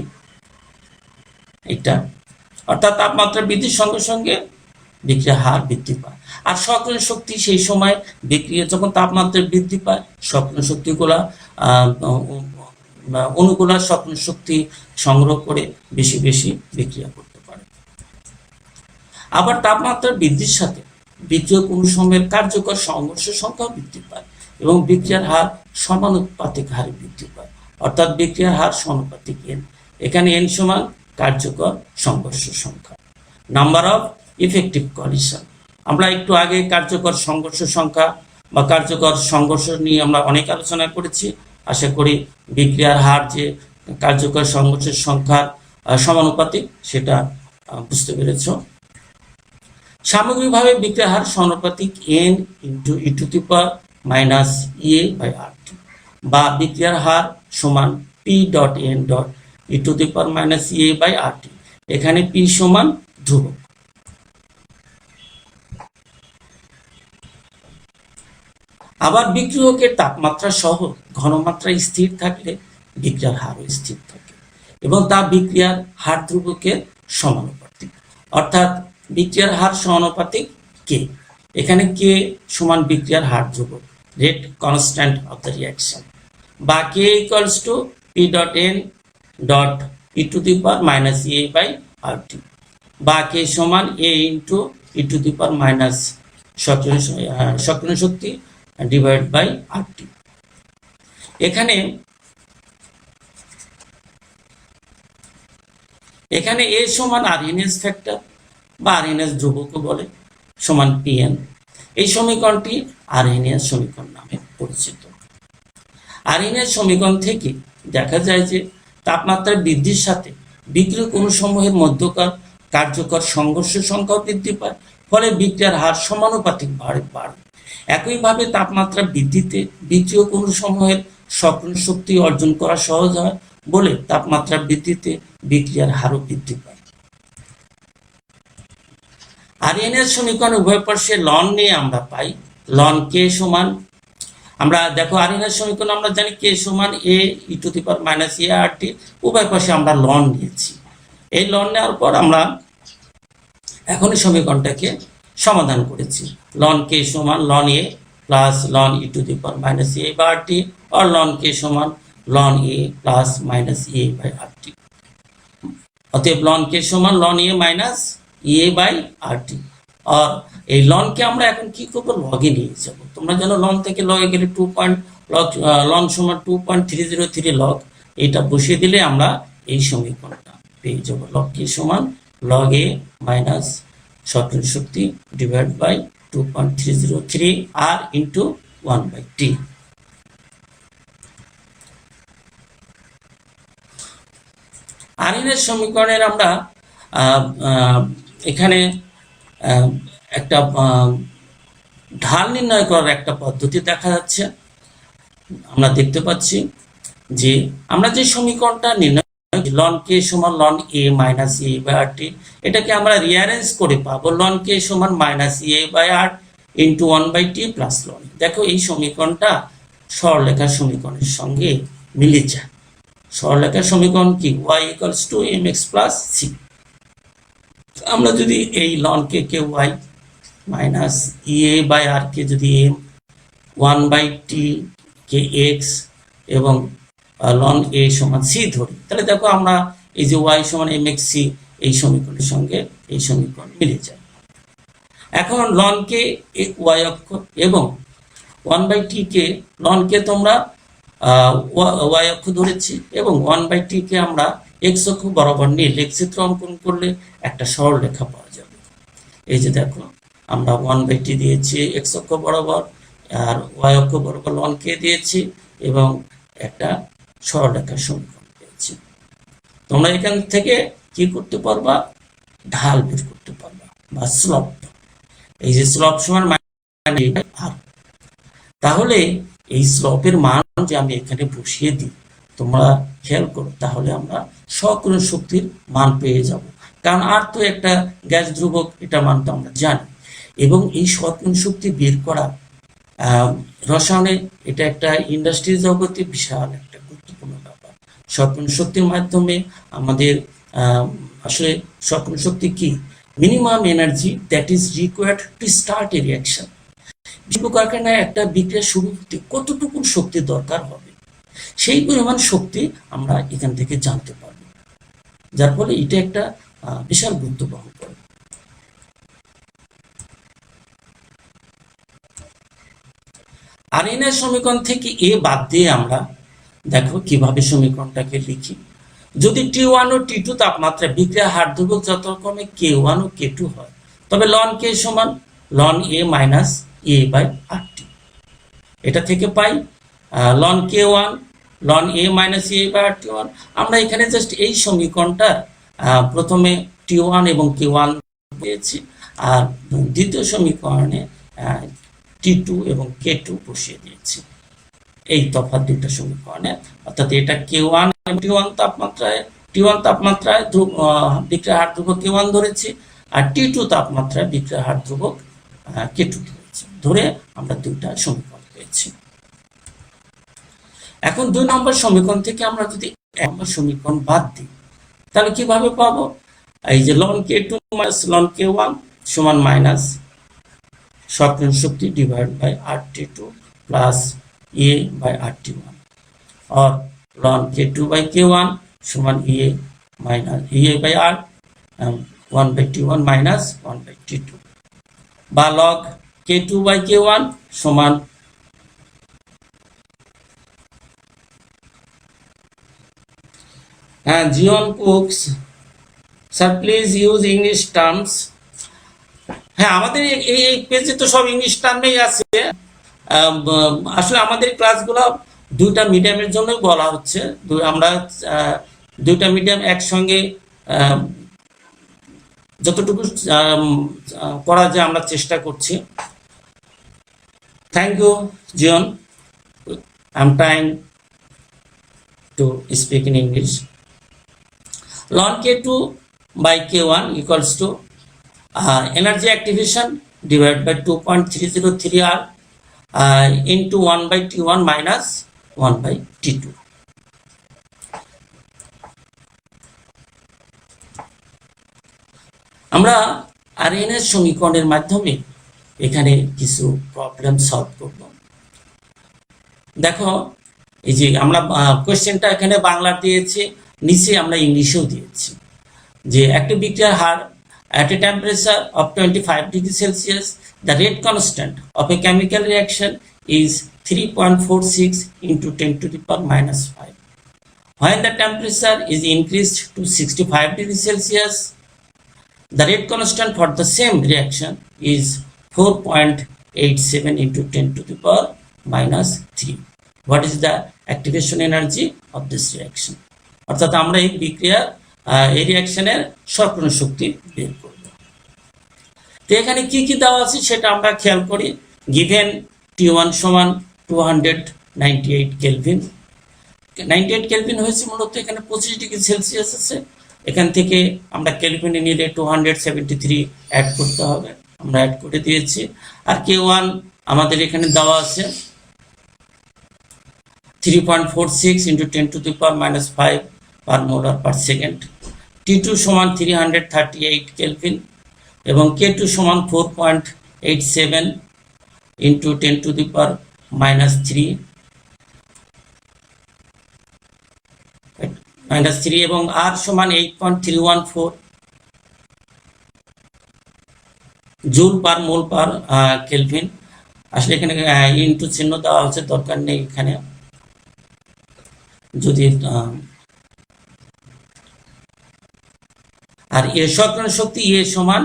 এটা। অর্থাৎ তাপমাত্রা বৃদ্ধির সঙ্গে সঙ্গে বিক্রিয়ার হার বৃদ্ধি পায়। আর সক্রিয় শক্তি সেই সময় বিক্রিয়া যখন তাপমাত্রা বৃদ্ধি পায়, সক্রিয় শক্তিগুলা অণুগুলা সক্রিয় শক্তি সংগ্রহ করে বেশি বেশি বিক্রিয়া করতে পারে। আবার তাপমাত্রা বৃদ্ধির সাথে বিক্রিয়ক অণুসমূহের কার্যকর সংঘর্ষ সংখ্যা বৃদ্ধি পায় এবং বিক্রিয়ার হার সমানুপাতিক হারে বৃদ্ধি পায়। অর্থাৎ বিক্রিয়ার হার সমানুপাতিক n। এখানে n সমান কার্যকর সংঘর্ষ সংখ্যা, নাম্বার অফ ইফেক্টিভ কলিশন। আমরা একটু আগে কার্যকর সংঘর্ষ সংখ্যা বা কার্যকর সংঘর্ষ নিয়ে আমরা অনেক আলোচনা করেছি। আশা করি বিক্রিয়ার হার যে কার্যকর সংঘর্ষের সংখ্যার সমানুপাতিক সেটা বুঝতে পেরেছ। সামগ্রিকভাবে বিক্রিয়ার হার সমানুপাতিক n × e⁻⁻RT বা বিক্রিয়ার হার সমান P.n.e⁻⁻RT। এখানে P সমান ধ্রুবক। আবার বিক্রিয়কের তাপমাত্রা সহ ঘনমাত্রা স্থির থাকলে বিক্রিয়ার হারও স্থির থাকে এবং তা বিক্রিয়ার হার ধ্রুবকের সমানুপাতিক, অর্থাৎ বিক্রিয়ার হার সমানুপাতিক কে। এখানে কে সমান বিক্রিয়ার হার ধ্রুবক, rate constant of the reaction, বা K equals to P dot N dot E to the power minus A by R T, বা কে সমান A into E to the power minus সক্রিয় শক্তি ডিভাইড বাই আর টি। এখানে এ সমান আর NS factor বা আর NS ধ্রুবকও বলে সমান পিএন। এই সমীকরণটি আর এনএস সমীকরণ নামে পরিচিত। আর এনএস সমীকরণ থেকে দেখা যায় যে তাপমাত্রা বৃদ্ধির সাথে বিক্রিয়ক অণুসমূহের মধ্যকার কার্যকর সংঘর্ষ সংখ্যাও বৃদ্ধি পায়, ফলে বিক্রিয়ার হার সমানুপাতিক বাড়ে। একইভাবে তাপমাত্রা বৃদ্ধিতে বিক্রিয়ক অণুসমূহের সক্রিয় শক্তি অর্জন করা সহজ হয় বলে তাপমাত্রা বৃদ্ধিতে বিক্রিয়ার হারও বৃদ্ধি পায়। আর এনএস সমীকরণ উভয় পার্শ্বে লন নিয়ে আমরা পাই লন কে সমান, আমরা দেখো আর এনএস সমীকরণ আমরা জানি কে সমান এ ই টু দি পাওয়ার মাইনাস এ আর টি, উভয় পাশে আমরা লন নিয়েছি। এই লন নেওয়ার পর আমরা এখন সমীকরণটাকে সমাধান করেছি। লন কে সমান ln A plus ln E to the power minus A by R T, और লন কে সমান ln A plus minus A by R T. অতএব লন কে সমান ln A minus A by R T. আর এই লনকে আমরা এখন কি করবো, লগে নিয়ে যাব। তোমরা জানো লন থেকে লগে গেলে লন সমান 2.303 লগ, এটা বসিয়ে দিলে আমরা এই সমীকরণটা পেয়ে যাব। লগ কে সমান লগ এ মাইনাস সক্রিয় শক্তি divide by 2.303 R into 1/t। আর এর সমীকরণের আমরা এখানে একটা ঢাল নির্ণয় করার একটা পদ্ধতি দেখা যাচ্ছে। আমরা দেখতে পাচ্ছি যে আমরা যে সমীকরণটা নির্ণয় লন কে সমান ln A minus A by R T, এটাকে আমরা রিঅ্যারেঞ্জ করে পাবো লন কে সমান minus A by R into 1/t plus ln. দেখো এই সমীকরণটা সরলরেখার সমীকরণের সঙ্গে মিলে যায়। সরলরেখার সমীকরণ কি, y equals to mx plus c। আমরা যদি এই ln K y minus A by R কে যদি m 1/t কে x এবং লন এ সমান c ধরি, তাহলে দেখো আমরা এই যে y সমান mx c এই সমীকরণের সঙ্গে এই সমীকরণ মিলে যায়। এখন লন কে y অক্ষ এবং 1/t কে লন কে তোমরা y অক্ষ ধরেছি এবং 1/t কে আমরা x অক্ষ বরাবর নিয়ে লেখচিত্র অঙ্কন করলে একটা সরল রেখা পাওয়া যাবে। এই যে দেখো আমরা 1/t দিয়েছি x অক্ষ বরাবর, আর y অক্ষ বরাবর লন কে দিয়েছি এবং একটা সরল রেখার সমীকরণ পেয়েছি। তোমরা এখান থেকে কি করতে পারবা, ঢাল বের করতে পারবা বা স্লপ। এই যে স্লপ সমান আর, তাহলে এই স্লপের মান যে আমি এখানে বসিয়ে দিই, তোমরা খেয়াল করো, তাহলে আমরা সক্রিয় শক্তির মান পেয়ে যাব। কারণ আর তো একটা গ্যাস ধ্রুবক, এটা মান তো আমরা জানি। এবং এই সক্রিয় শক্তি বের করা রসায়নে এটা একটা ইন্ডাস্ট্রি জগতে বিশাল একটা গুরুত্বপূর্ণ ব্যাপার। সক্রিয় শক্তির মাধ্যমে আমাদের আসলে সক্রিয় শক্তি কি, minimum energy that is required to start A reaction. কারখানায় একটা বিক্রিয়া শুরু হতে কতটুকু শক্তি দরকার হবে, সেই পরিমাণ শক্তি আমরা এখান থেকে জানতে পারব, যার ফলে এটা একটা বিশাল গুরুত্ব বহন করে। আর এর সমীকরণ থেকে এ বাদ দিয়ে আমরা দেখো কিভাবে সমীকরণটাকে লিখি। যদি T1 ও T2 তাপমাত্রা বিক্রিয়া হার ধ্রুবক যথাক্রমে K1 ও K2 হয়, তবে লন কে সমান ln A minus A by R T. এটা থেকে পাই ln K1 ln A minus A by R টি1। আমরা এখানে জাস্ট এই সমীকরণটা প্রথমে T1 এবং K1 পেয়েছি, আর দ্বিতীয় সমীকরণে T2 এবং K2 বসিয়ে দিয়েছি। এই তফাৎ দুটো সমীকরণে, অর্থাৎ এটা K1 এবং T1 তাপমাত্রায় বিক্রিয়া হার ধ্রুবক K1 ধরেছি, আর T2 তাপমাত্রায় বিক্রিয়া হার ধ্রুবক K2 ধরেছি। ধরে আমরা দুইটা সমীকরণ পেয়েছি। করছি। এখন 2 নম্বর সমীকরণ থেকে আমরা যদি 1 নম্বর সমীকরণ বাদ দিই তাহলে কিভাবে পাবো? এই যে ln k2 minus ln k1 সমান মাইনাস সক্রিয় শক্তি divide by RT2 plus A by RT1 or ln k2 by k1 সমান A minus A by R 1 by T1 minus 1 by T2 বা log k2 by k1 সমান John Cooks, sir please use English terms. হ্যাঁ, আমাদের এই পেজে তো সব English টার্মেই আছে। আসলে আমাদের ক্লাসগুলো দুইটা মিডিয়ামের জন্যই বলা হচ্ছে। আমরা দুইটা মিডিয়াম একসঙ্গে যতটুকু করা যায় আমরা চেষ্টা করছি। থ্যাংক ইউ জিয়ন, I am trying to speak in English. ln k2 by k1 equals to energy activation divided by 2.303 R into 1 by T1 minus 1 by T2. আমরা আরএনএস সমীকরণের মাধ্যমে এখানে কিছু প্রবলেম সলভ করব। দেখো, এই যে আমরা কোশ্চেনটা এখানে বাংলা দিয়েছি, নিচে আমরা ইংলিশেও দিয়েছি যে একটা বিক্রিয়ার হার at a temperature of 25 degrees Celsius, the rate constant of a chemical reaction is 3.46 into 10 to the power minus 5. When the temperature is increased to 65 degrees Celsius, the rate constant for the same reaction is 4.87 into 10 to the power minus 3. What is the activation energy of this reaction? অর্থাৎ আমরা এই বিক্রিয়ার এই রিঅ্যাকশনের সক্রিয় শক্তি বের করব। তো এখানে কি কি দেওয়া আছে সেটা আমরা খেয়াল করি। গিভেন T1 সমান 298 কেলভিন। 98 কেলভিন হয়েছে মূলত এখানে 25 ডিগ্রি সেলসিয়াস আছে। এখান থেকে আমরা কেলভিনে নিলে 273 অ্যাড করতে হবে, আমরা অ্যাড করে দিয়েছি। আর K1 আমাদের এখানে দেওয়া আছে 3.46 into 10 to the power minus 5 per molar per second। T2 সমান 338 কেলভিন এবং K2 সমান 4.87 into 10 to the power minus 3 এবং R সমান 8.314 জুল পার মোল পার কেলভিন। আসলে এখানে ইনটু চিহ্ন দেওয়া হচ্ছে, দরকার নেই এখানে। যদি আর এর সক্রিয় শক্তি সমান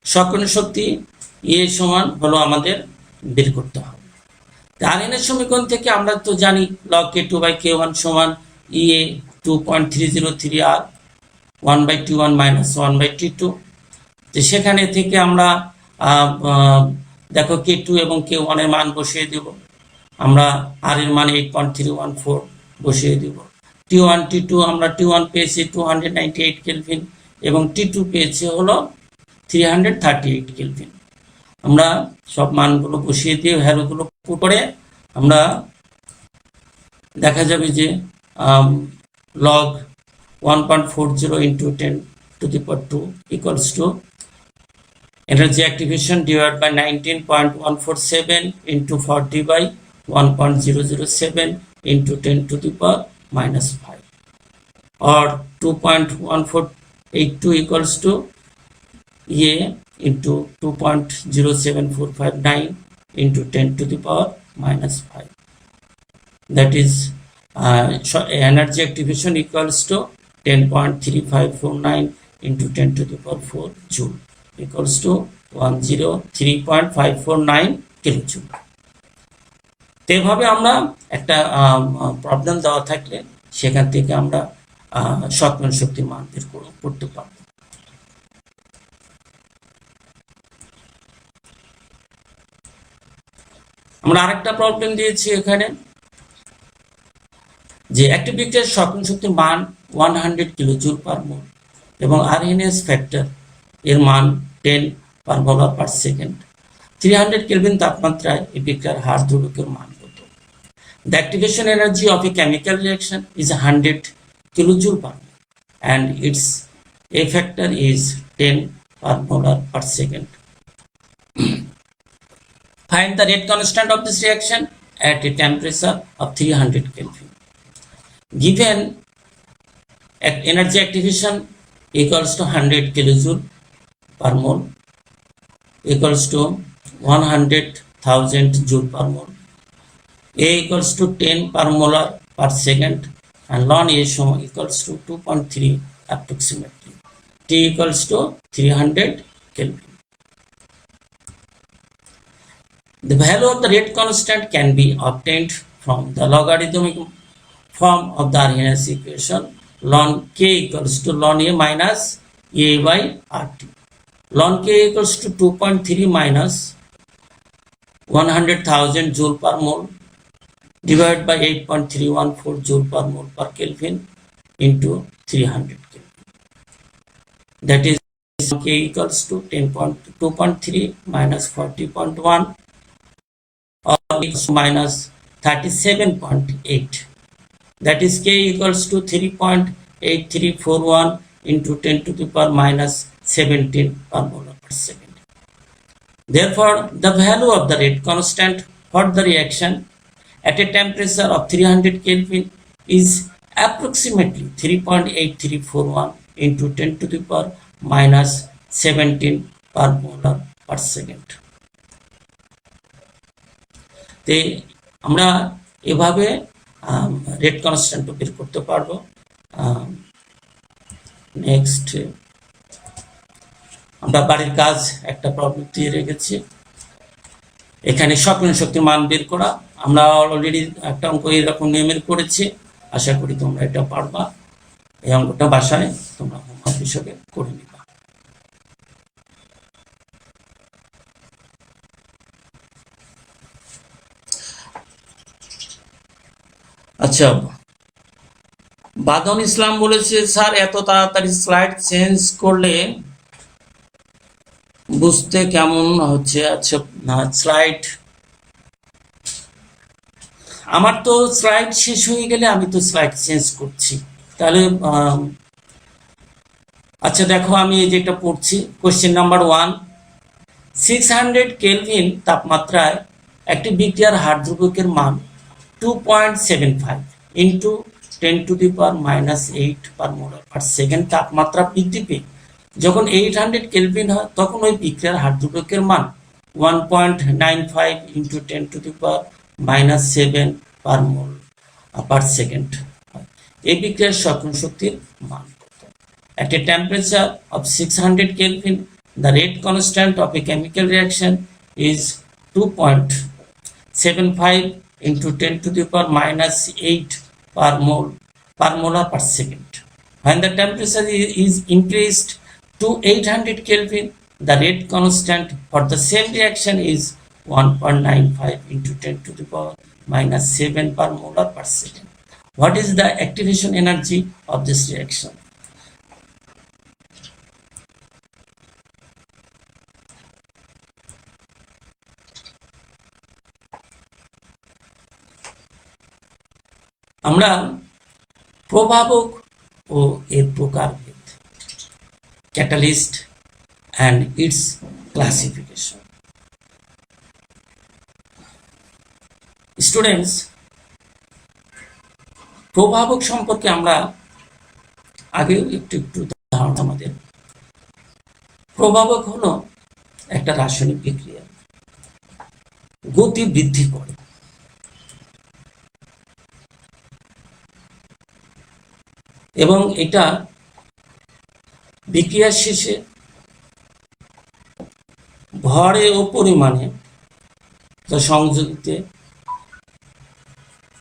সক্রিয় শক্তি সমান হলো আমাদের বের করতে হবে। আরএনএস সমীকরণ থেকে আমরা তো জানি log k2 by k1 সমান 2.303 R 1 by T1 minus 1 by T2। তো সেখানে থেকে আমরা দেখো k2 এবং k1 এর মান বসিয়ে দেব। আমরা R এর মান 8.314 বসিয়ে দেব। T1 T2 আমরা T1 পেয়েছি 298 কেলভিন এবং T2 পেয়েছি হলো 338 কেলভিন। আমরা সব মানগুলো বসিয়ে দিয়ে ভ্যালুগুলো পুট করে আমরা দেখা যাবে যে log 1.40 into 10 to the power 2 equals to energy activation divided by 19.147 into 40 by 1.007 into 10 to the power minus 5 or 2.1482 equals to into 2.07459 into 10 to the power minus 5. That is energy activation equals to 10.3549 into 10 to the power 4 joule equals to 103.549 kilojoule. এভাবে আমরা একটা problem দেওয়া থাকলে সেখান থেকে আমরা সক্রিয় শক্তির মান বের করতে পারব। আমরা আরেকটা প্রবলেম দিয়েছি এখানে যে একটি বিক্রিয়ার সক্রিয় শক্তির মান 100 কিলোজুল পার মোল এবং আরএনএস ফ্যাক্টর এর মান 10 পার মোলার পার সেকেন্ড 300 কেলভিন তাপমাত্রায় এই বিক্রিয়ার হার ধ্রুবকের মান কত? The activation energy of a chemical reaction is 100 kilojoule per mole and its A factor is 10 per molar per second. Find the rate constant of this reaction at a temperature of 300 Kelvin. Given energy activation equals to 100 kilojoule per mole equals to 100,000 joule per mole. A equals to 10 per molar per second and ln A equals to 2.3 approximately. T equals to 300 Kelvin. The value of the rate constant can be obtained from the logarithmic form of the Arrhenius equation ln K equals to ln A minus A by RT. Ln K equals to 2.3 minus 100,000 joule per mole divided by 8.314 joule per mole per Kelvin into 300 Kelvin. That is K equals to 2.3 minus 40.1 or minus 37.8. That is K equals to 3.8341 into 10 to the power minus 17 per molar per second. Therefore, the value of the rate constant for the reaction at a temperature of 300 Kelvin is approximately 3.8341 into 10 to the power minus 17 per molar per second. তে আমরা এভাবে rate constant বের করতে পারবো। Next আমরা বাড়ির কাজ একটা প্রবলেম দিয়ে রেখেছি, এখানে সক্রিয় শক্তির মান বের করা। আমরা অলরেডি একটা অঙ্ক এরকম নিয়মের করেছি, আশা করি তোমরা এটা পারবা। এই অঙ্কটা বাসায় তোমরা হোমওয়ার্ক হিসেবে করে নিবা। আচ্ছা, বাদন ইসলাম বলেছে স্যার এত তাড়াতাড়ি স্লাইড চেঞ্জ করলে বুঝতে কেমন হচ্ছে। আচ্ছা, স্লাইড আমার তো স্লাইড শেষ হয়ে গেলে আমি তো স্লাইড চেঞ্জ করছি, তাহলে আচ্ছা দেখো আমি এই যেটা পড়ছি, কোশ্চেন নাম্বার 1, 600 কেলভিন তাপমাত্রায় একটি বিক্রিয়ার হার ধ্রুবকের মান 2.75 into 10 two the power minus 8 per molar per second তাপমাত্রা বৃদ্ধি পেয়ে যখন 800 কেলভিন হয় তখন ওই বিক্রিয়ার হার ধ্রুবকের মান 1.95 into 10 two the power minus 7 per mole per second হয়। এই বিক্রিয়ার সক্রিয় শক্তির মান কত? At a temperature of 600 Kelvin, the rate constant of a chemical reaction is 2.75 into 10 to the power minus 8 per molar per second. When the temperature is increased to 800 Kelvin, the rate constant for the same reaction is 1.95 into 10 to the power minus 7 per molar per second. What is the activation energy of this reaction? আমরা প্রভাবক ও এর প্রকারভেদ, catalyst and its classification. Students, প্রভাবক সম্পর্কে আমরা আগেও একটু ধারণা আমাদের। প্রভাবক হলো একটা রাসায়নিক বিক্রিয়া, গতি বৃদ্ধি করে এবং এটা বিক্রিয়ার শেষে ভরে ও পরিমাণে সংযোগিতে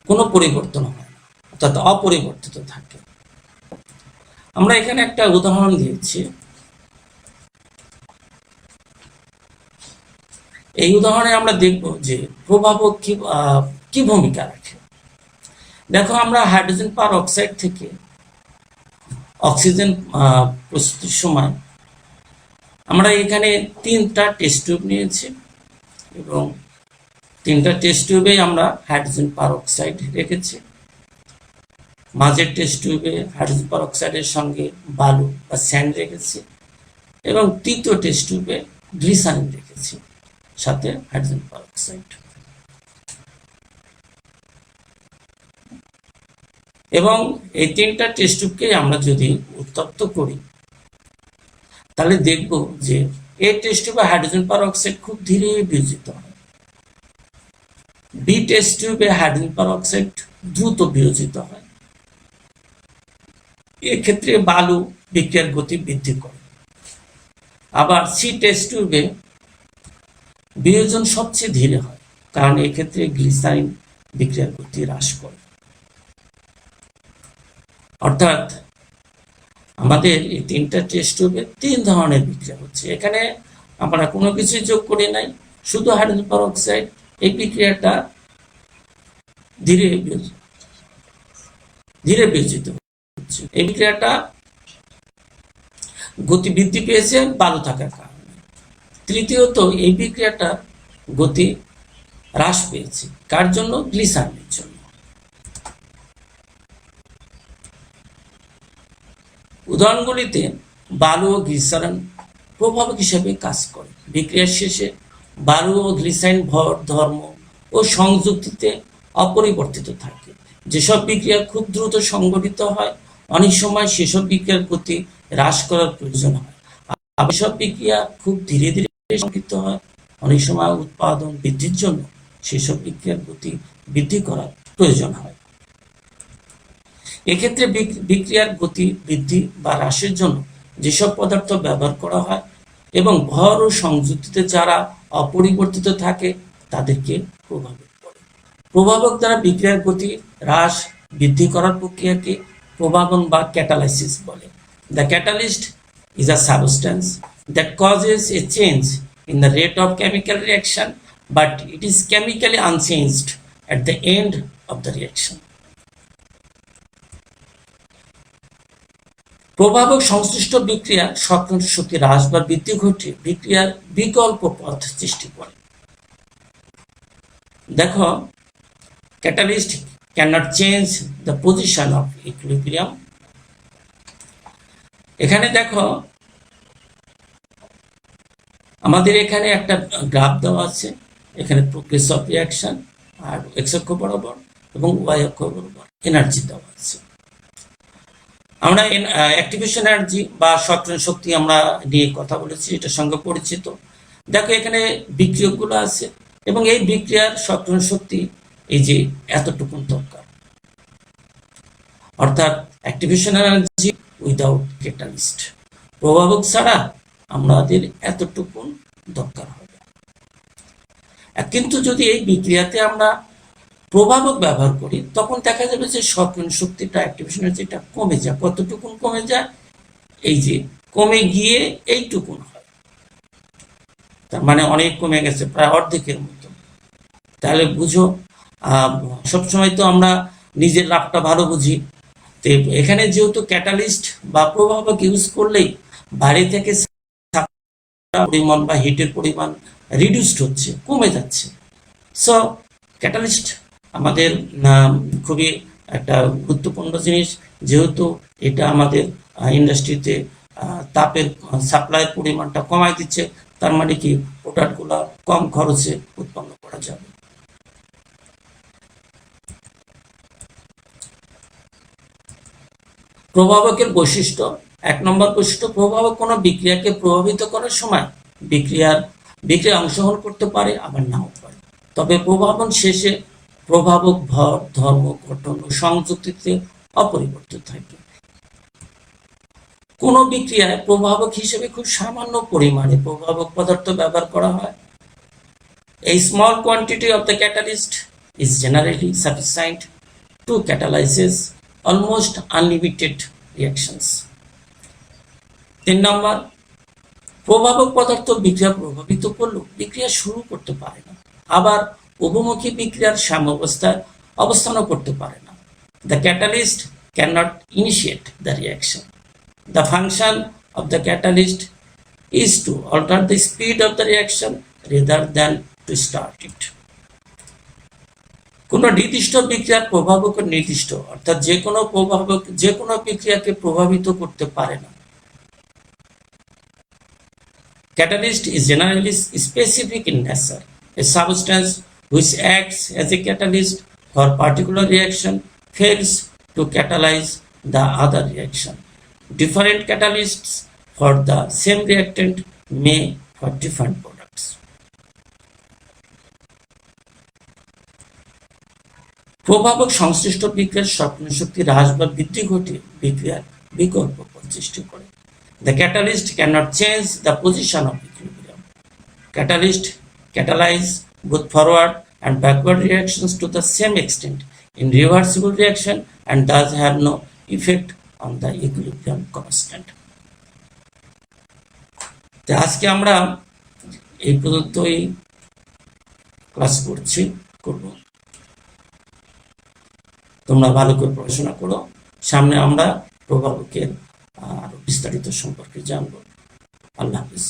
কোনো পরিবর্তন হয় না, অর্থাৎ অপরিবর্তিত থাকে। আমরা এখানে একটা উদাহরণ দিয়েছি, এই উদাহরণে আমরা দেখব যে প্রভাবক কি ভূমিকা রাখে। দেখো, আমরা হাইড্রোজেন পার অক্সাইড থেকে অক্সিজেন প্রস্তুতির সময় আমরা এখানে 3টা টেস্ট টিউব নিয়েছি এবং 3টা টেস্ট টিউবে আমরা হাইড্রোজেন পারঅক্সাইড রেখেছি। মাঝের টেস্ট টিউবে হাইড্রোজেন পারঅক্সাইডের সঙ্গে বালু বা স্যান্ড রেখেছি এবং 3য় টেস্ট টিউবে গ্লিসারিন রেখেছি সাথে হাইড্রোজেন পারঅক্সাইড। এবং এই 3টা টেস্ট টিউবকে আমরা যদি উত্তপ্ত করি তাহলে দেখব যে এই টেস্ট টিউবে হাইড্রোজেন পারঅক্সাইড খুব ধীরে বিয়োজিত হয়, বি টেস্ট টিউবে হাইড্রোজেন পারঅক্সাইড দ্রুত বিয়োজিত হয়। এক্ষেত্রে বালু বিক্রিয়ার গতি বৃদ্ধি করে। আবার সি টেস্ট টিউবে বিয়োজন সবচেয়ে ধীরে হয়, কারণ এক্ষেত্রে গ্লিসারিন বিক্রিয়ার গতি হ্রাস করে। অর্থাৎ আমাদের এই 3টা টেস্ট টিউবে 3 ধরনের বিক্রিয়া হচ্ছে। এখানে আমরা কোনো কিছু যোগ করি নাই, শুধু হাইড্রোজেন পারঅক্সাইড। এই বিক্রিয়াটা ধীরে বিয়োজিত হচ্ছে। এই বিক্রিয়াটা গতি বৃদ্ধি পেয়েছে বালু থাকার কারণে। তৃতীয়ত এই বিক্রিয়াটা গতি হ্রাস পেয়েছে কার জন্য? গ্লিসারিনের জন্য। উদাহরণগুলিতে বালু ও গ্লিসারিন প্রভাবক হিসেবে কাজ করে। বিক্রিয়ার শেষে বালু ও গ্লিসারিন ভর, ধর্ম ও সংযুক্তিতে অপরিবর্তিত থাকে। যেসব বিক্রিয়া খুব দ্রুত সংঘটিত হয়, অনেক সময় সেসব বিক্রিয়ার গতি হ্রাস করার প্রয়োজন হয়। আবার সব বিক্রিয়া খুব ধীরে ধীরে সংঘটিত হয়, অনেক সময় উৎপাদন বৃদ্ধির জন্য সেসব বিক্রিয়ার গতি বৃদ্ধি করার প্রয়োজন হয়। এক্ষেত্রে বিক্রিয়ার গতি বৃদ্ধি বা হ্রাসের জন্য যেসব পদার্থ ব্যবহার করা হয় এবং ভর ও সংযুক্তিতে যারা অপরিবর্তিত থাকে তাদেরকে প্রভাবক বলে। প্রভাবক দ্বারা বিক্রিয়ার গতি হ্রাস বৃদ্ধি করার প্রক্রিয়াকে প্রভাবন বা ক্যাটালাইসিস বলে। The catalyst is a substance that causes a change in the rate of chemical reaction, but it is chemically unchanged at the end of the reaction. প্রভাবক সংশ্লিষ্ট বিক্রিয়ার সক্রিয় শক্তি হ্রাস বা বৃদ্ধি ঘটিয়ে বিক্রিয়ার বিকল্প পথ সৃষ্টি করে। দেখো, catalyst cannot change the position of equilibrium. এখানে দেখো আমাদের এখানে একটা গ্রাফ দেওয়া আছে। এখানে প্রোগ্রেস অফ রিঅ্যাকশন আর এক্স অক্ষ বরাবর এবং ওয়াই অক্ষ বরাবর এনার্জি দেওয়া আছে। আমরা অ্যাক্টিভেশন এনার্জি বা সক্রিয় শক্তি আমরা নিয়ে কথা বলেছি, এটার সঙ্গে পরিচিত। দেখো এখানে বিক্রিয়কগুলো আছে এবং এই বিক্রিয়ার সক্রিয় শক্তি এই যে এতটুকুন দরকার, অর্থাৎ অ্যাক্টিভেশন এনার্জি উইদাউট ক্যাটালিস্ট। প্রভাবক ছাড়া আমাদের এতটুকুন দরকার হবে। কিন্তু যদি এই বিক্রিয়াতে আমরা প্রভাবক ব্যবহার করি তখন দেখা যাবে যে সক্রিয় শক্তিটা, অ্যাক্টিভেশন এনার্জিটা কমে যায়। কতটুকুন কমে যায়? এই যে কমে গিয়ে এইটুকুন হয়, তার মানে অনেক কমে গেছে, প্রায় অর্ধেকের মতো। তাহলে বুঝো, সবসময় তো আমরা নিজের লাভটা ভালো বুঝি। তো এখানে যেহেতু ক্যাটালিস্ট বা প্রভাবক ইউজ করলেই বাইরে থেকে পরিমাণ বা হিটের পরিমাণ রিডিউসড হচ্ছে, কমে যাচ্ছে। সো ক্যাটালিস্ট আমাদের খুবই একটা গুরুত্বপূর্ণ জিনিস, যেহেতু এটা আমাদের ইন্ডাস্ট্রিতে তাপের সাপ্লাইয়ের পরিমাণটা কমাই দিচ্ছে। তার মানে কি প্রোডাক্টগুলো কম খরচে উৎপন্ন করা যাবে। প্রভাবকের বৈশিষ্ট্য। 1 নম্বর বৈশিষ্ট্য, প্রভাবক কোনো বিক্রিয়াকে প্রভাবিত করার সময় বিক্রিয়া অংশগ্রহণ করতে পারে, আবার নাও পারে। তবে প্রভাবন শেষে প্রভাবক ভর, ধর্ম, গঠন ও সংযুক্তিতে অপরিবর্তিত থাকে। কোনো বিক্রিয়ায় প্রভাবক হিসেবে খুব সামান্য পরিমাণে প্রভাবক পদার্থ ব্যবহার করা হয়। A small quantity of the catalyst is generally sufficient to catalyze almost unlimited reactions. 3 নম্বর, প্রভাবক পদার্থ বিক্রিয়া প্রভাবিত করলেও বিক্রিয়া শুরু করতে পারে না, আবার উভমুখী বিক্রিয়ার সাম্যাবস্থায় অবস্থানও করতে পারে না। The catalyst cannot initiate the reaction. The function of the catalyst is to alter the speed of the reaction rather than to start it. কোনো নির্দিষ্ট বিক্রিয়ার প্রভাবক নির্দিষ্ট, অর্থাৎ যে কোনো প্রভাবক যে কোনো বিক্রিয়াকে প্রভাবিত করতে পারে না। Catalyst is generally specific in nature. A substance which acts as a catalyst for particular reaction fails to catalyze the other reaction. Different catalysts for the same reactant may have different products. প্রভাবক সংশ্লিষ্ট বিক্রিয়ার স্বপ্নের শক্তি হ্রাস বা বৃদ্ধি ঘটিয়ে বিক্রিয়ার বিকল্প পথ সৃষ্টি করে। The catalyst cannot change the position of equilibrium. Catalyst catalyze both forward and backward reactions to the same extent in reversible reaction and thus have no effect on the equilibrium constant. তো আজকে আমরা এই পর্যন্তই class করব। তোমরা ভালো করে পড়াশোনা করো, সামনে আমরা প্রভাবকের আরো বিস্তারিত সম্পর্কে জানবো। আল্লাহ হাফিজ।